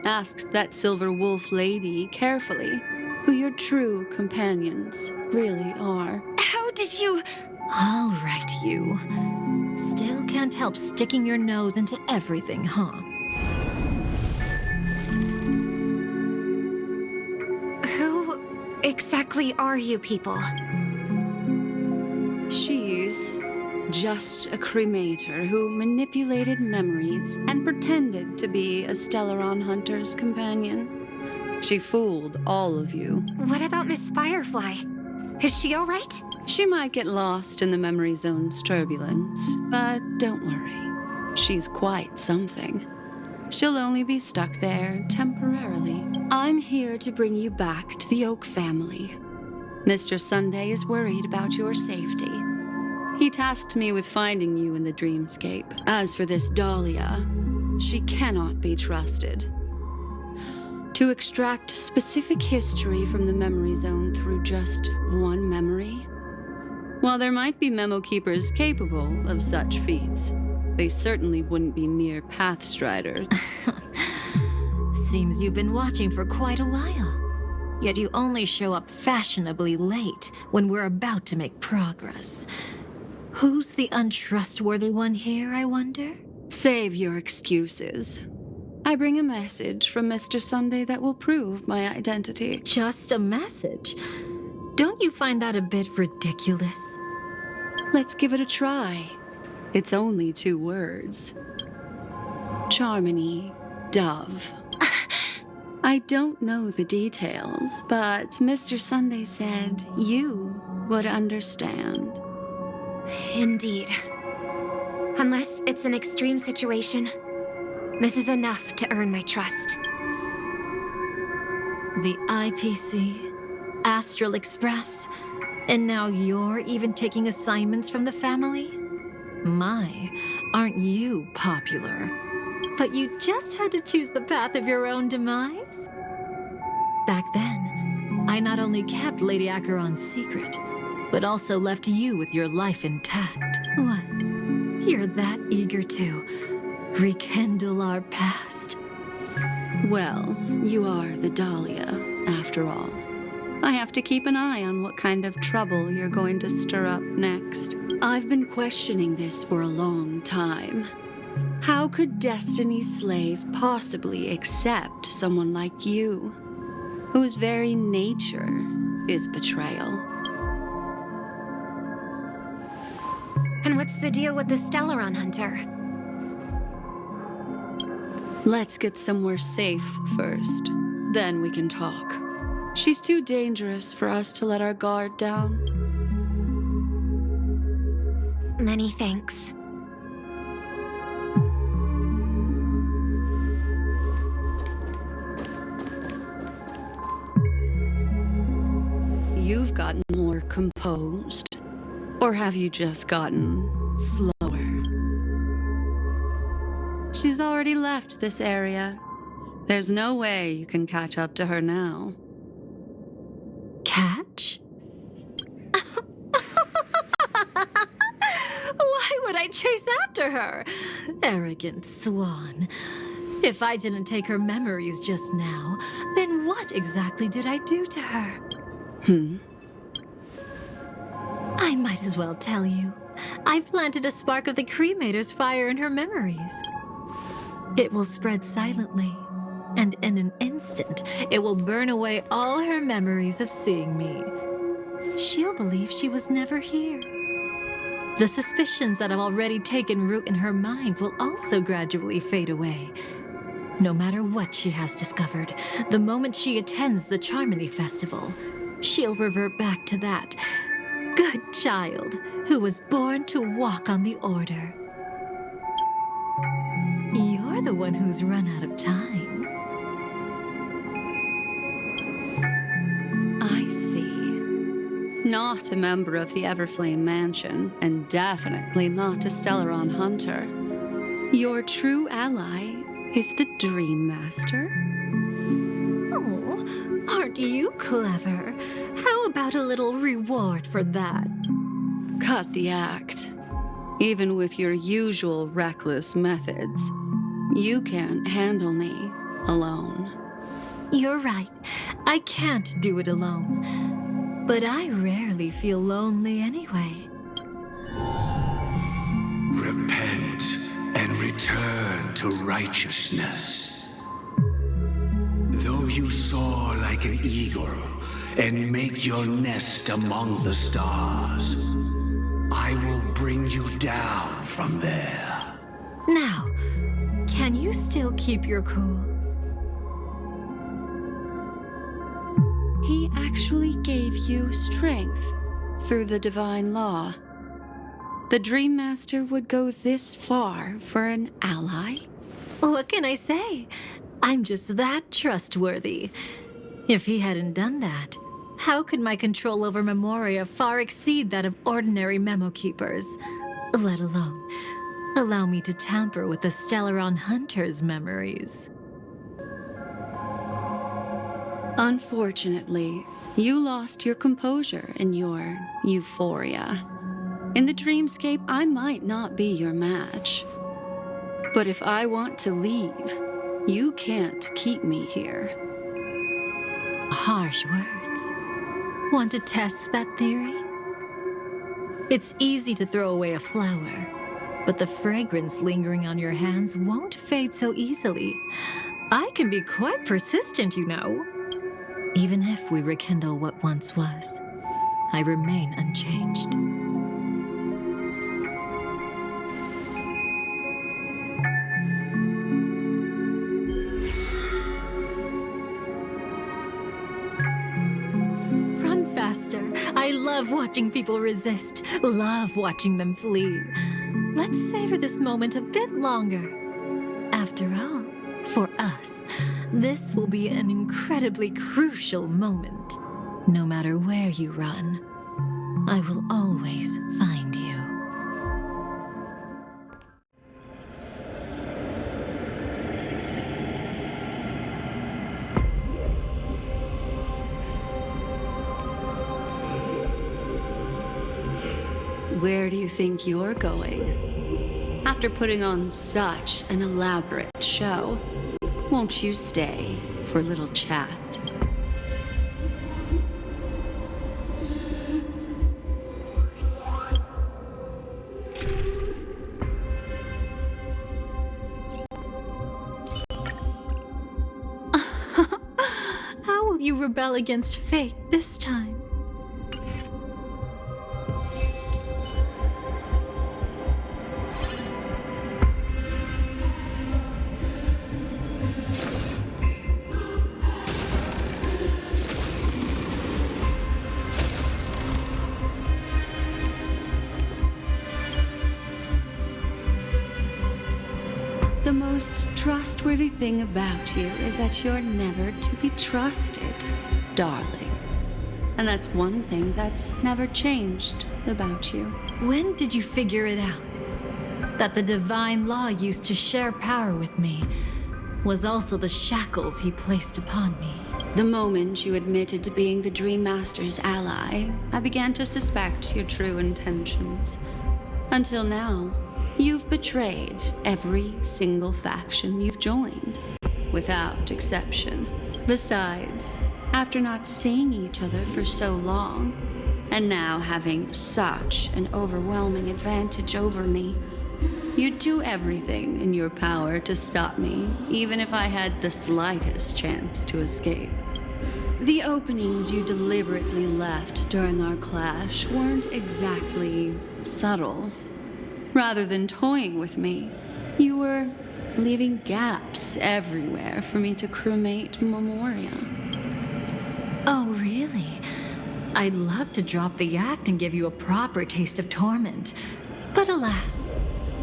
Ask that Silver Wolf lady carefully who your true companions really are. How did you... All right, you. Still can't help sticking your nose into everything, huh? Who exactly are you people? She's just a cremator who manipulated memories and pretended to be a Stellaron hunter's companion. She fooled all of you. What about Miss Firefly? Is she all right? She might get lost in the memory zone's turbulence, but don't worry. She's quite something. She'll only be stuck there temporarily. I'm here to bring you back to the Oak family. Mr. Sunday is worried about your safety. He tasked me with finding you in the dreamscape. As for this Dahlia, she cannot be trusted. To extract specific history from the memory zone through just one memory? While there might be memo keepers capable of such feats, they certainly wouldn't be mere pathstriders. Seems you've been watching for quite a while. Yet you only show up fashionably late when we're about to make progress. Who's the untrustworthy one here, I wonder? Save your excuses. I bring a message from Mr. Sunday that will prove my identity. Just a message? Don't you find that a bit ridiculous? Let's give it a try. It's only 2 words. Charmony dove. I don't know the details, but Mr. Sunday said you would understand. Indeed. Unless it's an extreme situation, this is enough to earn my trust. The IPC, Astral Express, and now you're even taking assignments from the family? My, aren't you popular? But you just had to choose the path of your own demise? Back then, I not only kept Lady Acheron's secret, but also left you with your life intact. What? You're that eager to rekindle our past? Well, you are the Dahlia, after all. I have to keep an eye on what kind of trouble you're going to stir up next. I've been questioning this for a long time. How could Destiny's slave possibly accept someone like you, whose very nature is betrayal? And what's the deal with the Stellaron Hunter? Let's get somewhere safe first. Then we can talk. She's too dangerous for us to let our guard down. Many thanks. You've gotten more composed. Or have you just gotten slower? She's already left this area. There's no way you can catch up to her now. Catch? Why would I chase after her? Arrogant swan. If I didn't take her memories just now, then what exactly did I do to her? I might as well tell you. I planted a spark of the cremator's fire in her memories. It will spread silently, and in an instant, it will burn away all her memories of seeing me. She'll believe she was never here. The suspicions that have already taken root in her mind will also gradually fade away. No matter what she has discovered, the moment she attends the Charmony Festival, she'll revert back to that good child who was born to walk on the Order. You're the one who's run out of time. I see. Not a member of the Everflame Mansion, and definitely not a Stellaron Hunter. Your true ally is the Dream Master? Oh, aren't you clever? How about a little reward for that? Cut the act. Even with your usual reckless methods, you can't handle me alone. You're right. I can't do it alone. But I rarely feel lonely anyway. Repent and return to righteousness. Though you soar like an eagle and make your nest among the stars, I will bring you down from there. Now, can you still keep your cool? He actually gave you strength through the divine law. The Dream Master would go this far for an ally? What can I say? I'm just that trustworthy. If he hadn't done that, how could my control over Memoria far exceed that of ordinary memo keepers? Let alone allow me to tamper with the Stellaron Hunter's memories. Unfortunately, you lost your composure in your euphoria. In the dreamscape, I might not be your match. But if I want to leave, you can't keep me here. Harsh words. Want to test that theory? It's easy to throw away a flower, but the fragrance lingering on your hands won't fade so easily. I can be quite persistent, you know. Even if we rekindle what once was, I remain unchanged. love watching people resist, love watching them flee. Let's savor this moment a bit longer. After all, for us, this will be an incredibly crucial moment. No matter where you run, I will always find you. Where do you think you're going? After putting on such an elaborate show, won't you stay for a little chat? How will you rebel against fate this time? The most trustworthy thing about you is that you're never to be trusted, darling. And that's one thing that's never changed about you. When did you figure it out? That the divine law used to share power with me was also the shackles he placed upon me. The moment you admitted to being the Dream Master's ally, I began to suspect your true intentions. Until now, you've betrayed every single faction you've joined, without exception. Besides, after not seeing each other for so long, and now having such an overwhelming advantage over me, you'd do everything in your power to stop me, even if I had the slightest chance to escape. The openings you deliberately left during our clash weren't exactly subtle. Rather than toying with me, you were leaving gaps everywhere for me to cremate Memoria. Oh, really? I'd love to drop the act and give you a proper taste of torment. But alas,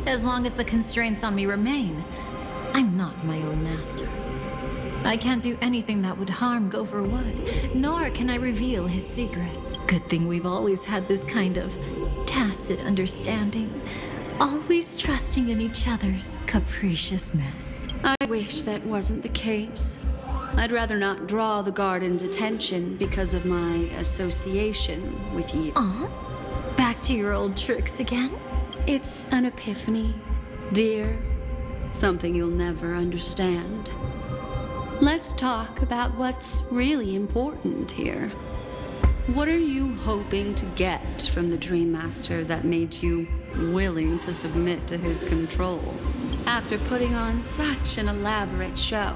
as long as the constraints on me remain, I'm not my own master. I can't do anything that would harm Gopher Wood, nor can I reveal his secrets. Good thing we've always had this kind of tacit understanding. Always trusting in each other's capriciousness. I wish that wasn't the case. I'd rather not draw the garden's attention because of my association with you. Aw, back to your old tricks again? It's an epiphany, dear. Something you'll never understand. Let's talk about what's really important here. What are you hoping to get from the Dream Master that made you willing to submit to his control? After putting on such an elaborate show,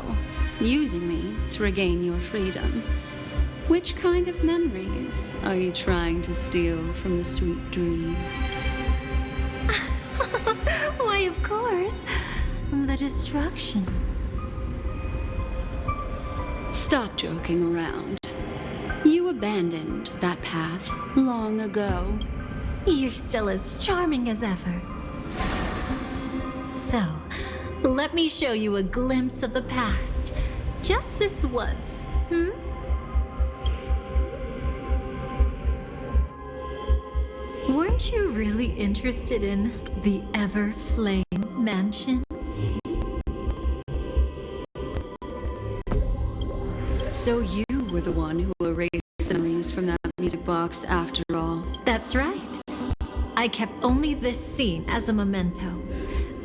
using me to regain your freedom, which kind of memories are you trying to steal from the sweet dream? Why, of course, the destructions. Stop joking around. You abandoned that path long ago. You're still as charming as ever. So, let me show you a glimpse of the past. Just this once, hmm? Weren't you really interested in the Everflame Mansion? So you were the one who erased memories from that music box after all. That's right. I kept only this scene as a memento.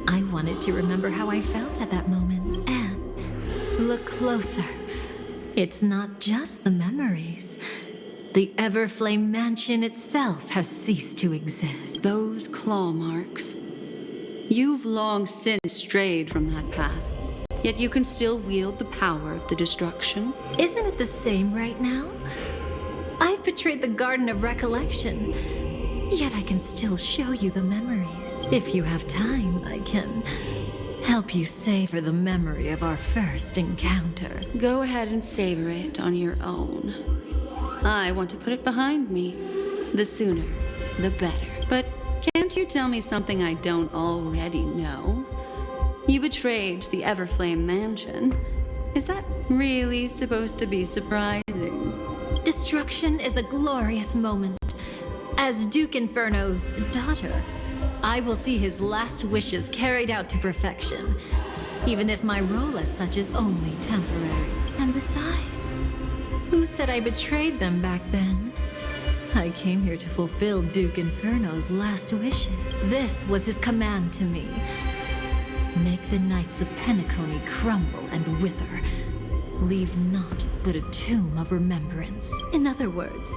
I wanted to remember how I felt at that moment. And look closer. It's not just the memories. The Everflame Mansion itself has ceased to exist. Those claw marks. You've long since strayed from that path, yet you can still wield the power of the destruction. Isn't it the same right now? I've betrayed the Garden of Recollection, yet I can still show you the memories. If you have time, I can help you savor the memory of our first encounter. Go ahead and savor it on your own. I want to put it behind me. The sooner, the better. But can't you tell me something I don't already know? You betrayed the Everflame Mansion. Is that really supposed to be surprising? Destruction is a glorious moment. As Duke Inferno's daughter, I will see his last wishes carried out to perfection, even if my role as such is only temporary. And besides, who said I betrayed them back then? I came here to fulfill Duke Inferno's last wishes. This was his command to me. Make the Knights of Penacony crumble and wither. Leave naught but a tomb of remembrance. In other words,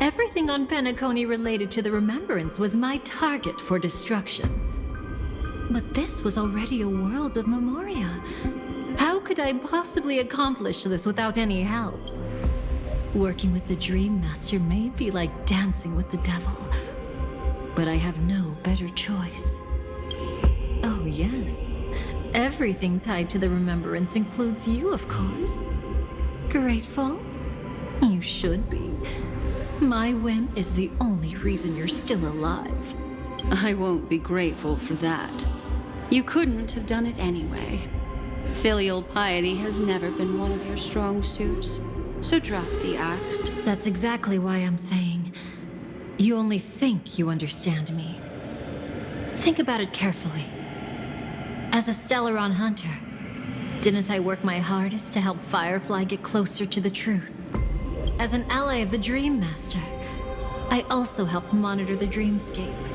everything on Penacony related to the remembrance was my target for destruction. But this was already a world of Memoria. How could I possibly accomplish this without any help? Working with the Dream Master may be like dancing with the devil, but I have no better choice. Oh yes, everything tied to the remembrance includes you, of course. Grateful? You should be. My whim is the only reason you're still alive. I won't be grateful for that. You couldn't have done it anyway. Filial piety has never been one of your strong suits. So drop the act. That's exactly why I'm saying, you only think you understand me. Think about it carefully. As a Stellaron hunter, didn't I work my hardest to help Firefly get closer to the truth? As an ally of the Dream Master, I also helped monitor the dreamscape.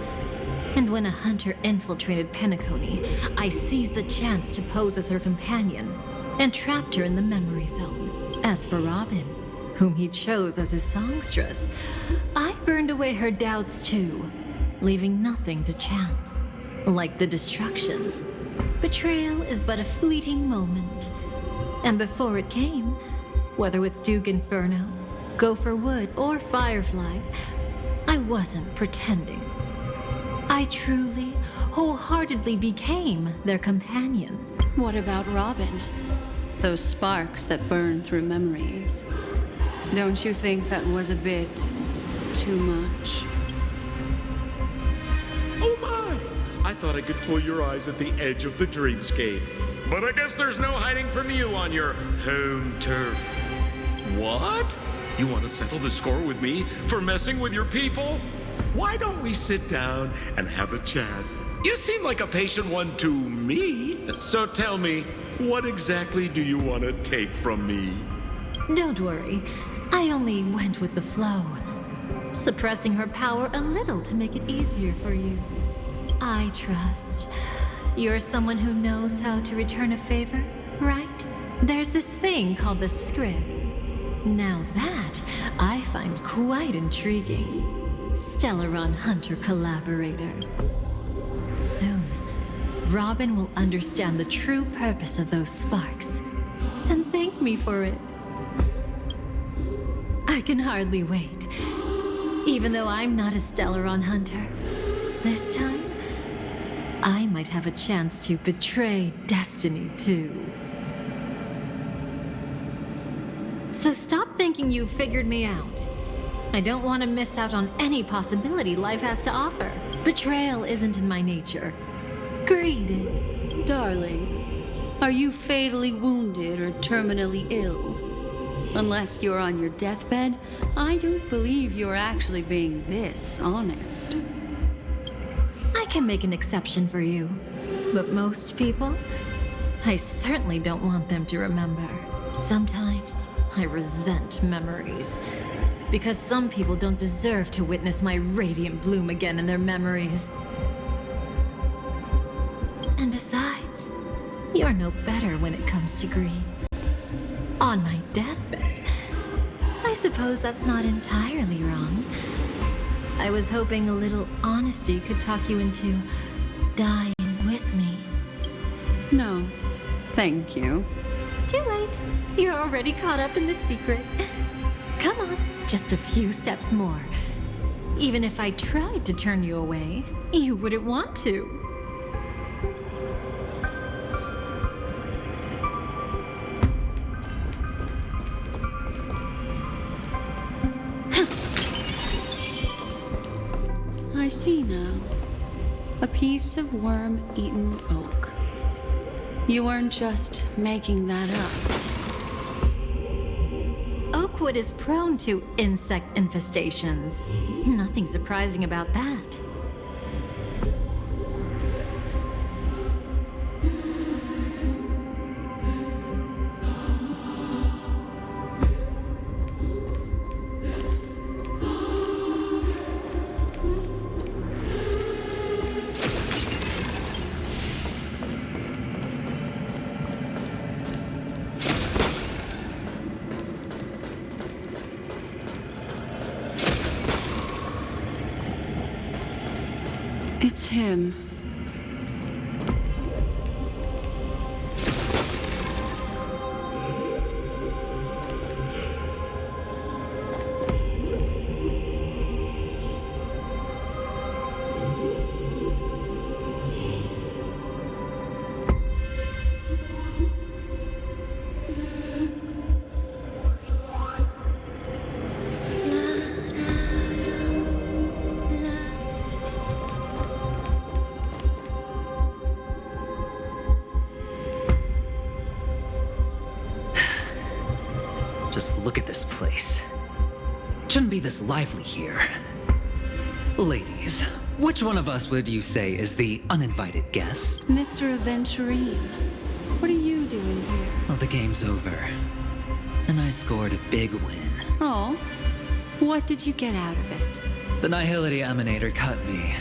And when a hunter infiltrated Penacony, I seized the chance to pose as her companion and trapped her in the memory zone. As for Robin, whom he chose as his songstress, I burned away her doubts too, leaving nothing to chance. Like the destruction, betrayal is but a fleeting moment. And before it came, whether with Duke Inferno, Gopher Wood, or Firefly, I wasn't pretending. I truly, wholeheartedly became their companion. What about Robin? Those sparks that burn through memories. Don't you think that was a bit too much? Oh my! I thought I could fool your eyes at the edge of the dreamscape. But I guess there's no hiding from you on your home turf. What? You want to settle the score with me for messing with your people? Why don't we sit down and have a chat? You seem like a patient one to me. So tell me, what exactly do you want to take from me? Don't worry, I only went with the flow, suppressing her power a little to make it easier for you. I trust. You're someone who knows how to return a favor, right? There's this thing called the script. Now that I find quite intriguing. Stellaron Hunter collaborator. Soon, Robin will understand the true purpose of those sparks and thank me for it. I can hardly wait. Even though I'm not a Stellaron hunter, this time, I might have a chance to betray destiny too. So stop thinking you've figured me out. I don't want to miss out on any possibility life has to offer. Betrayal isn't in my nature. Greed is. Darling, are you fatally wounded or terminally ill? Unless you're on your deathbed, I don't believe you're actually being this honest. I can make an exception for you, but most people, I certainly don't want them to remember. Sometimes, I resent memories, because some people don't deserve to witness my radiant bloom again in their memories. And besides, you're no better when it comes to greed. On my deathbed, I suppose that's not entirely wrong. I was hoping a little honesty could talk you into dying with me. No, thank you. Too late. You're already caught up in the secret. Come on, just a few steps more. Even if I tried to turn you away, you wouldn't want to. see now. A piece of worm-eaten oak. You weren't just making that up. Oakwood is prone to insect infestations. Nothing surprising about that. It's him. Just look at this place. Shouldn't be this lively here. Ladies, which one of us would you say is the uninvited guest? Mr. Aventurine, what are you doing here? Well, the game's over. And I scored a big win. Oh, what did you get out of it? The Nihility Emanator cut me,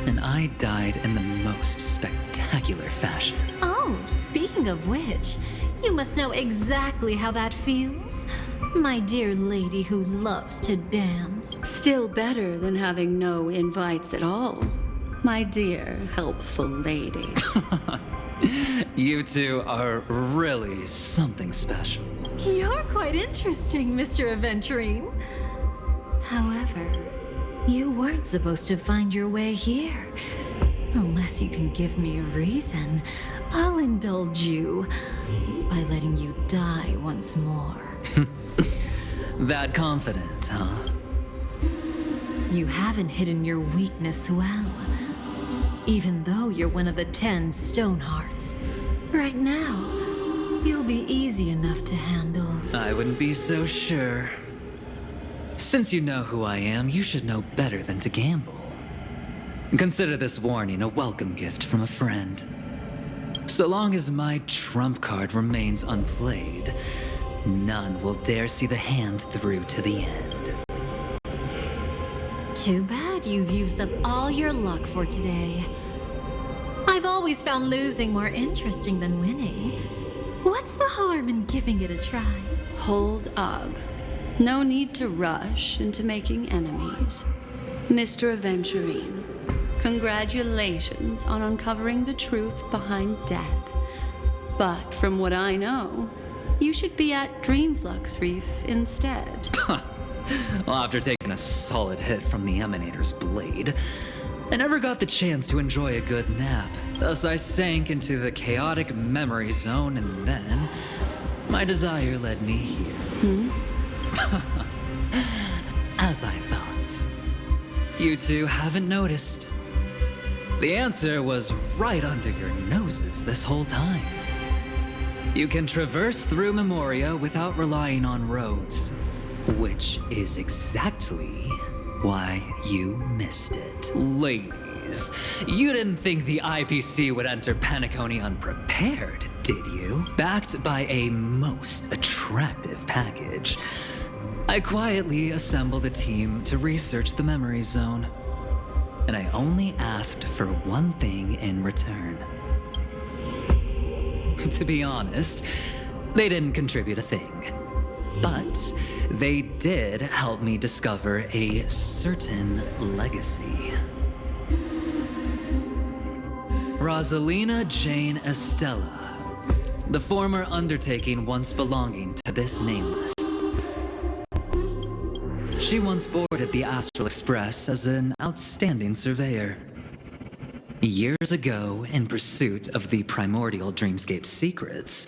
and I died in the most spectacular fashion. Oh, speaking of which, you must know exactly how that feels. My dear lady who loves to dance. Still better than having no invites at all, my dear helpful lady. You two are really something special. You're quite interesting, Mr. Aventurine. However, you weren't supposed to find your way here. Unless you can give me a reason, I'll indulge you by letting you die once more. That confident, huh? You haven't hidden your weakness well, even though you're one of the 10 Stonehearts. Right now, you'll be easy enough to handle. I wouldn't be so sure. Since you know who I am, you should know better than to gamble. Consider this warning a welcome gift from a friend. So long as my trump card remains unplayed, none will dare see the hand through to the end. Too bad you've used up all your luck for today. I've always found losing more interesting than winning. What's the harm in giving it a try? Hold up. No need to rush into making enemies. Mr. Aventurine, congratulations on uncovering the truth behind death. But from what I know, you should be at Dreamflux Reef instead. Well, after taking a solid hit from the Emanator's blade, I never got the chance to enjoy a good nap. Thus, I sank into the chaotic memory zone, and then my desire led me here. As I thought. You two haven't noticed. The answer was right under your noses this whole time. You can traverse through Memoria without relying on roads, which is exactly why you missed it. Ladies, you didn't think the IPC would enter Penacony unprepared, did you? Backed by a most attractive package, I quietly assembled a team to research the memory zone. And I only asked for one thing in return. To be honest, they didn't contribute a thing. But they did help me discover a certain legacy. Rosalina Jane Estella, the former undertaking once belonging to this nameless. She once boarded the Astral Express as an outstanding surveyor. Years ago, in pursuit of the primordial dreamscape secrets,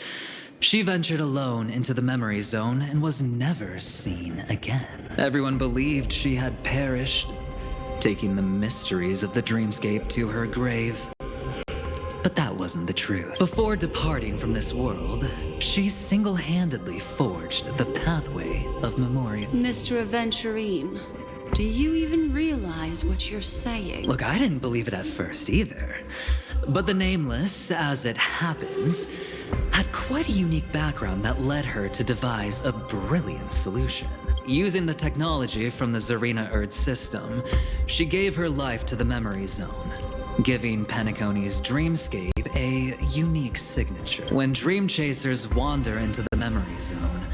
she ventured alone into the memory zone and was never seen again. Everyone believed she had perished, taking the mysteries of the dreamscape to her grave. But that wasn't the truth. Before departing from this world, she single-handedly forged the pathway of Memoria. Mr. Aventurine, do you even realize what you're saying? Look, I didn't believe it at first either. But the Nameless, as it happens, had quite a unique background that led her to devise a brilliant solution. Using the technology from the Zarina Erd system, she gave her life to the Memory Zone, giving Penacony's dreamscape a unique signature. When dream chasers wander into the Memory Zone,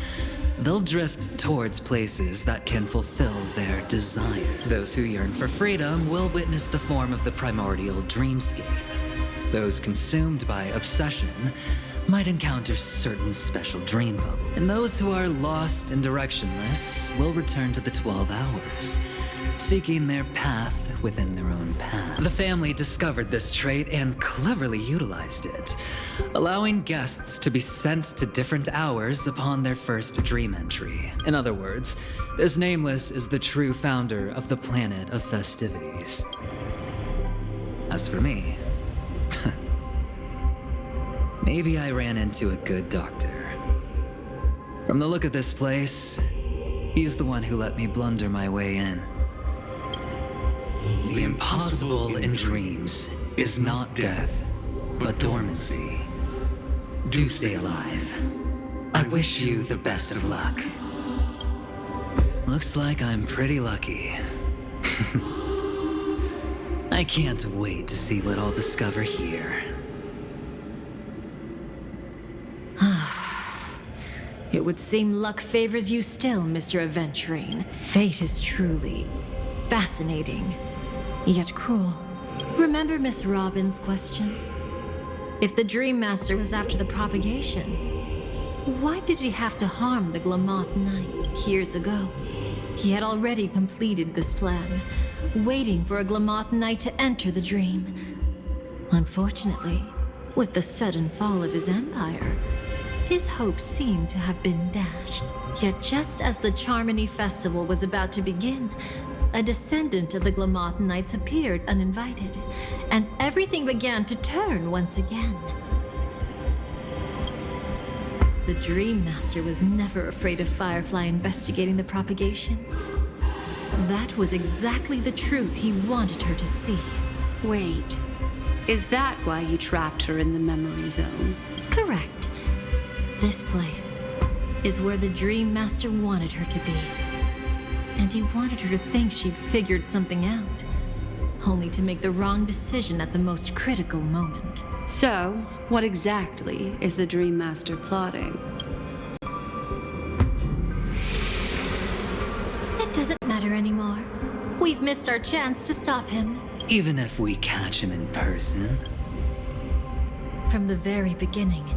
they'll drift towards places that can fulfill their desire. Those who yearn for freedom will witness the form of the primordial dreamscape. Those consumed by obsession might encounter certain special dream bubbles. And those who are lost and directionless will return to the 12 hours, seeking their path within their own path. The family discovered this trait and cleverly utilized it, allowing guests to be sent to different hours upon their first dream entry. In other words, this Nameless is the true founder of the planet of festivities. As for me, maybe I ran into a good doctor. From the look of this place, he's the one who let me blunder my way in. The impossible in dreams is not death, but dormancy. Do stay alive. I wish you the best of luck. Looks like I'm pretty lucky. I can't wait to see what I'll discover here. It would seem luck favors you still, Mr. Aventurine. Fate is truly fascinating, yet cruel. Remember Miss Robin's question? If the Dream Master was after the propagation, why did he have to harm the Glamoth Knight? Years ago, he had already completed this plan, waiting for a Glamoth Knight to enter the dream. Unfortunately, with the sudden fall of his empire, his hopes seemed to have been dashed. Yet just as the Charmony Festival was about to begin, a descendant of the Glamoth Knights appeared uninvited, and everything began to turn once again. The Dream Master was never afraid of Firefly investigating the propagation. That was exactly the truth he wanted her to see. Wait, is that why you trapped her in the Memory Zone? Correct. This place is where the Dream Master wanted her to be. And he wanted her to think she'd figured something out, only to make the wrong decision at the most critical moment. So, what exactly is the Dream Master plotting? It doesn't matter anymore. We've missed our chance to stop him. Even if we catch him in person? From the very beginning,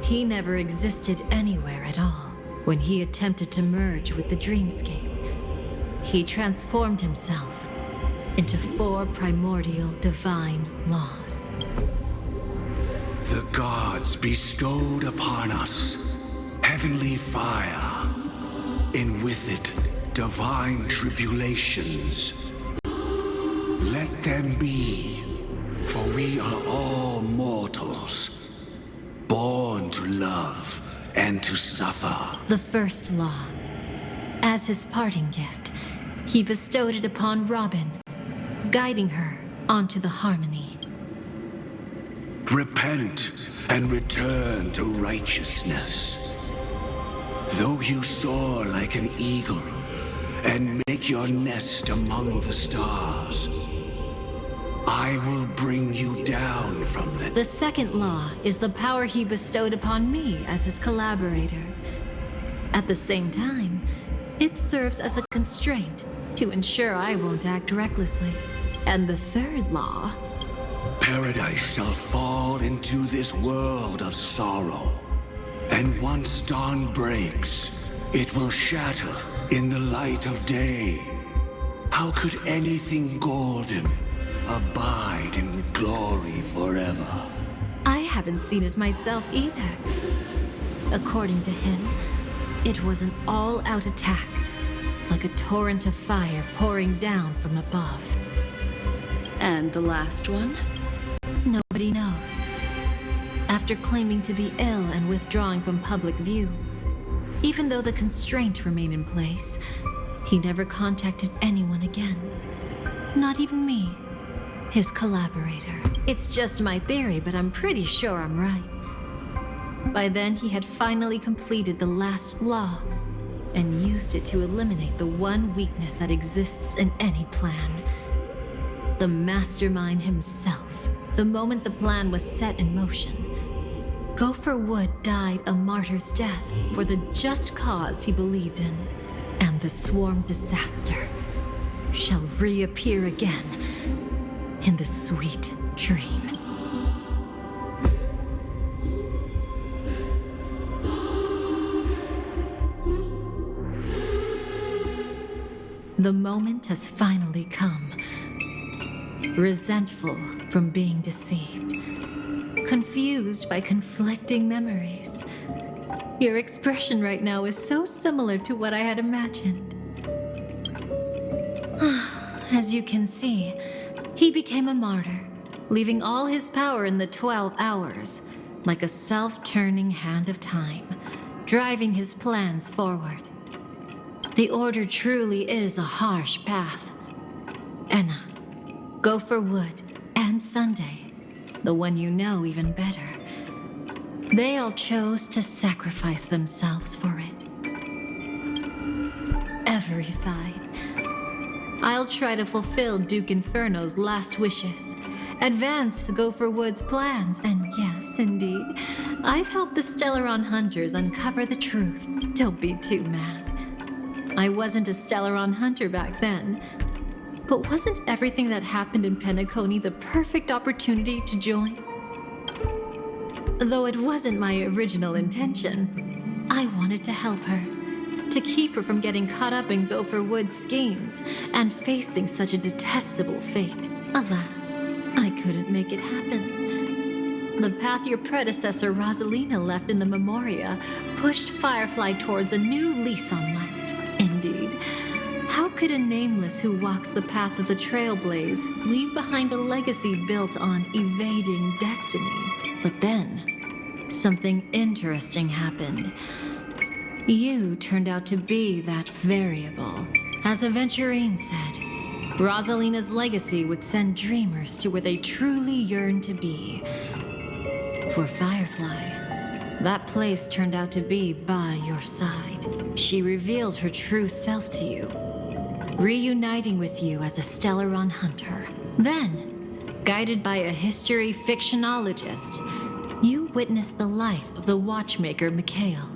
he never existed anywhere at all. When he attempted to merge with the dreamscape, he transformed himself into 4 primordial divine laws. The gods bestowed upon us heavenly fire, and with it divine tribulations. Let them be, for we are all mortals, born to love and to suffer. The first law. As his parting gift, he bestowed it upon Robin, guiding her onto the harmony. Repent and return to righteousness. Though you soar like an eagle and make your nest among the stars, I will bring you down from them. The second law is the power he bestowed upon me as his collaborator. At the same time, it serves as a constraint to ensure I won't act recklessly. And the third law... Paradise shall fall into this world of sorrow. And once dawn breaks, it will shatter in the light of day. How could anything golden abide in glory forever? I haven't seen it myself either. According to him, it was an all-out attack, like a torrent of fire pouring down from above. And the last one? Nobody knows. After claiming to be ill and withdrawing from public view, even though the constraint remained in place, he never contacted anyone again. Not even me, his collaborator. It's just my theory, but I'm pretty sure I'm right. By then, he had finally completed the last law and used it to eliminate the one weakness that exists in any plan. The mastermind himself. The moment the plan was set in motion, Gopher Wood died a martyr's death for the just cause he believed in, and the swarm disaster shall reappear again in the sweet dream. The moment has finally come. Resentful from being deceived. Confused by conflicting memories. Your expression right now is so similar to what I had imagined. As you can see, he became a martyr, leaving all his power in the 12 hours, like a self-turning hand of time, driving his plans forward. The Order truly is a harsh path. Enna, Gopher Wood, and Sunday, the one you know even better, they all chose to sacrifice themselves for it. Every side. I'll try to fulfill Duke Inferno's last wishes, advance Gopher Wood's plans, and yes, indeed, I've helped the Stellaron hunters uncover the truth. Don't be too mad. I wasn't a Stellaron hunter back then, but wasn't everything that happened in Penacony the perfect opportunity to join? Though it wasn't my original intention, I wanted to help her, to keep her from getting caught up in Gopher Wood's schemes and facing such a detestable fate. Alas, I couldn't make it happen. The path your predecessor Rosalina left in the Memoria pushed Firefly towards a new lease on life. Indeed, how could a nameless who walks the path of the Trailblaze leave behind a legacy built on evading destiny? But then, something interesting happened. You turned out to be that variable. As Aventurine said, Rosalina's legacy would send dreamers to where they truly yearn to be. For Firefly, that place turned out to be by your side. She revealed her true self to you, reuniting with you as a Stellaron hunter. Then, guided by a history fictionologist, you witnessed the life of the watchmaker Mikhail.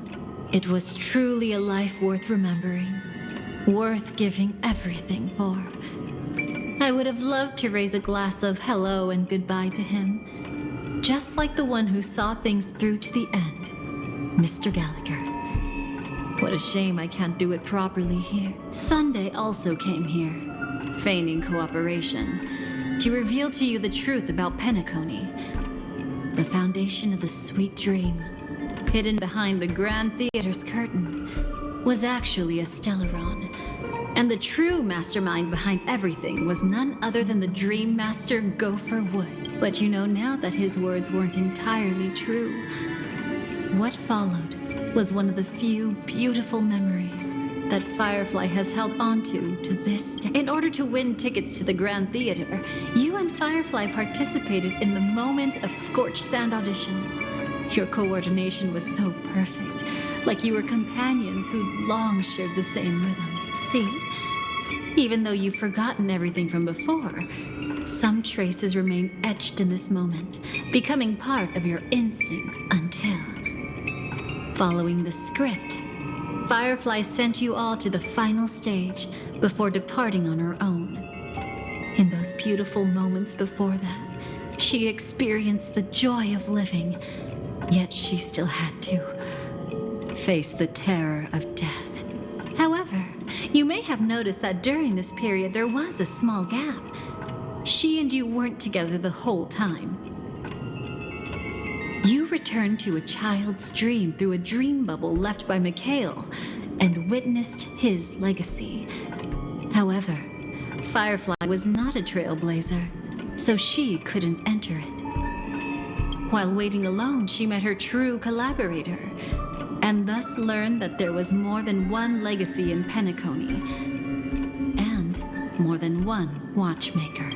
It was truly a life worth remembering, worth giving everything for. I would have loved to raise a glass of hello and goodbye to him, just like the one who saw things through to the end, Mr. Gallagher. What a shame I can't do it properly here. Sunday also came here, feigning cooperation, to reveal to you the truth about Penacony, the foundation of the sweet dream. Hidden behind the Grand Theater's curtain was actually a Stellaron, and the true mastermind behind everything was none other than the Dream Master Gopher Wood. But you know now that his words weren't entirely true. What followed was one of the few beautiful memories that Firefly has held onto to this day. In order to win tickets to the Grand Theater, you and Firefly participated in the moment of scorched sand auditions. Your coordination was so perfect, like you were companions who'd long shared the same rhythm. See? Even though you've forgotten everything from before, some traces remain etched in this moment, becoming part of your instincts until... Following the script, Firefly sent you all to the final stage before departing on her own. In those beautiful moments before that, she experienced the joy of living, yet she still had to face the terror of death. However, you may have noticed that during this period there was a small gap. She and you weren't together the whole time. You returned to a child's dream through a dream bubble left by Mikhail and witnessed his legacy. However, Firefly was not a trailblazer. so she couldn't enter it. While waiting alone, she met her true collaborator, and thus learned that there was more than one legacy in Penacony, and more than one watchmaker.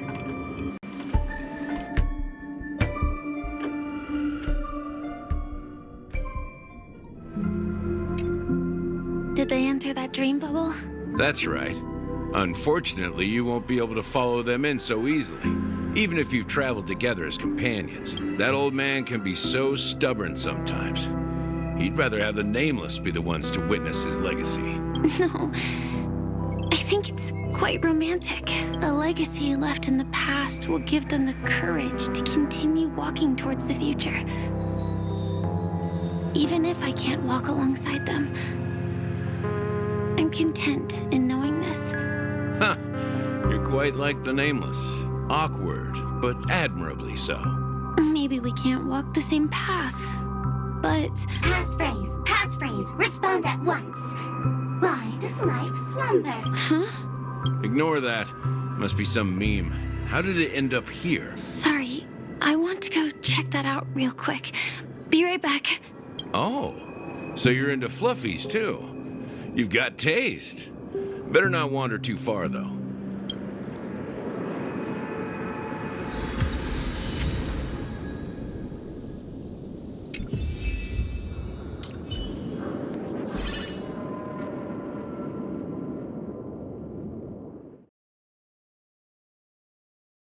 Did they enter that dream bubble? That's right. Unfortunately, you won't be able to follow them in so easily, even if you've traveled together as companions. That old man can be so stubborn sometimes. He'd rather have the Nameless be the ones to witness his legacy. No. I think it's quite romantic. A legacy left in the past will give them the courage to continue walking towards the future. Even if I can't walk alongside them, I'm content in knowing this. Huh. You're quite like the Nameless. Awkward, but admirably so. Maybe we can't walk the same path, but... Passphrase, respond at once. Why does life slumber? Huh? Ignore that. Must be some meme. How did it end up here? Sorry, I want to go check that out real quick. Be right back. Oh, so you're into fluffies too. You've got taste. Better not wander too far though.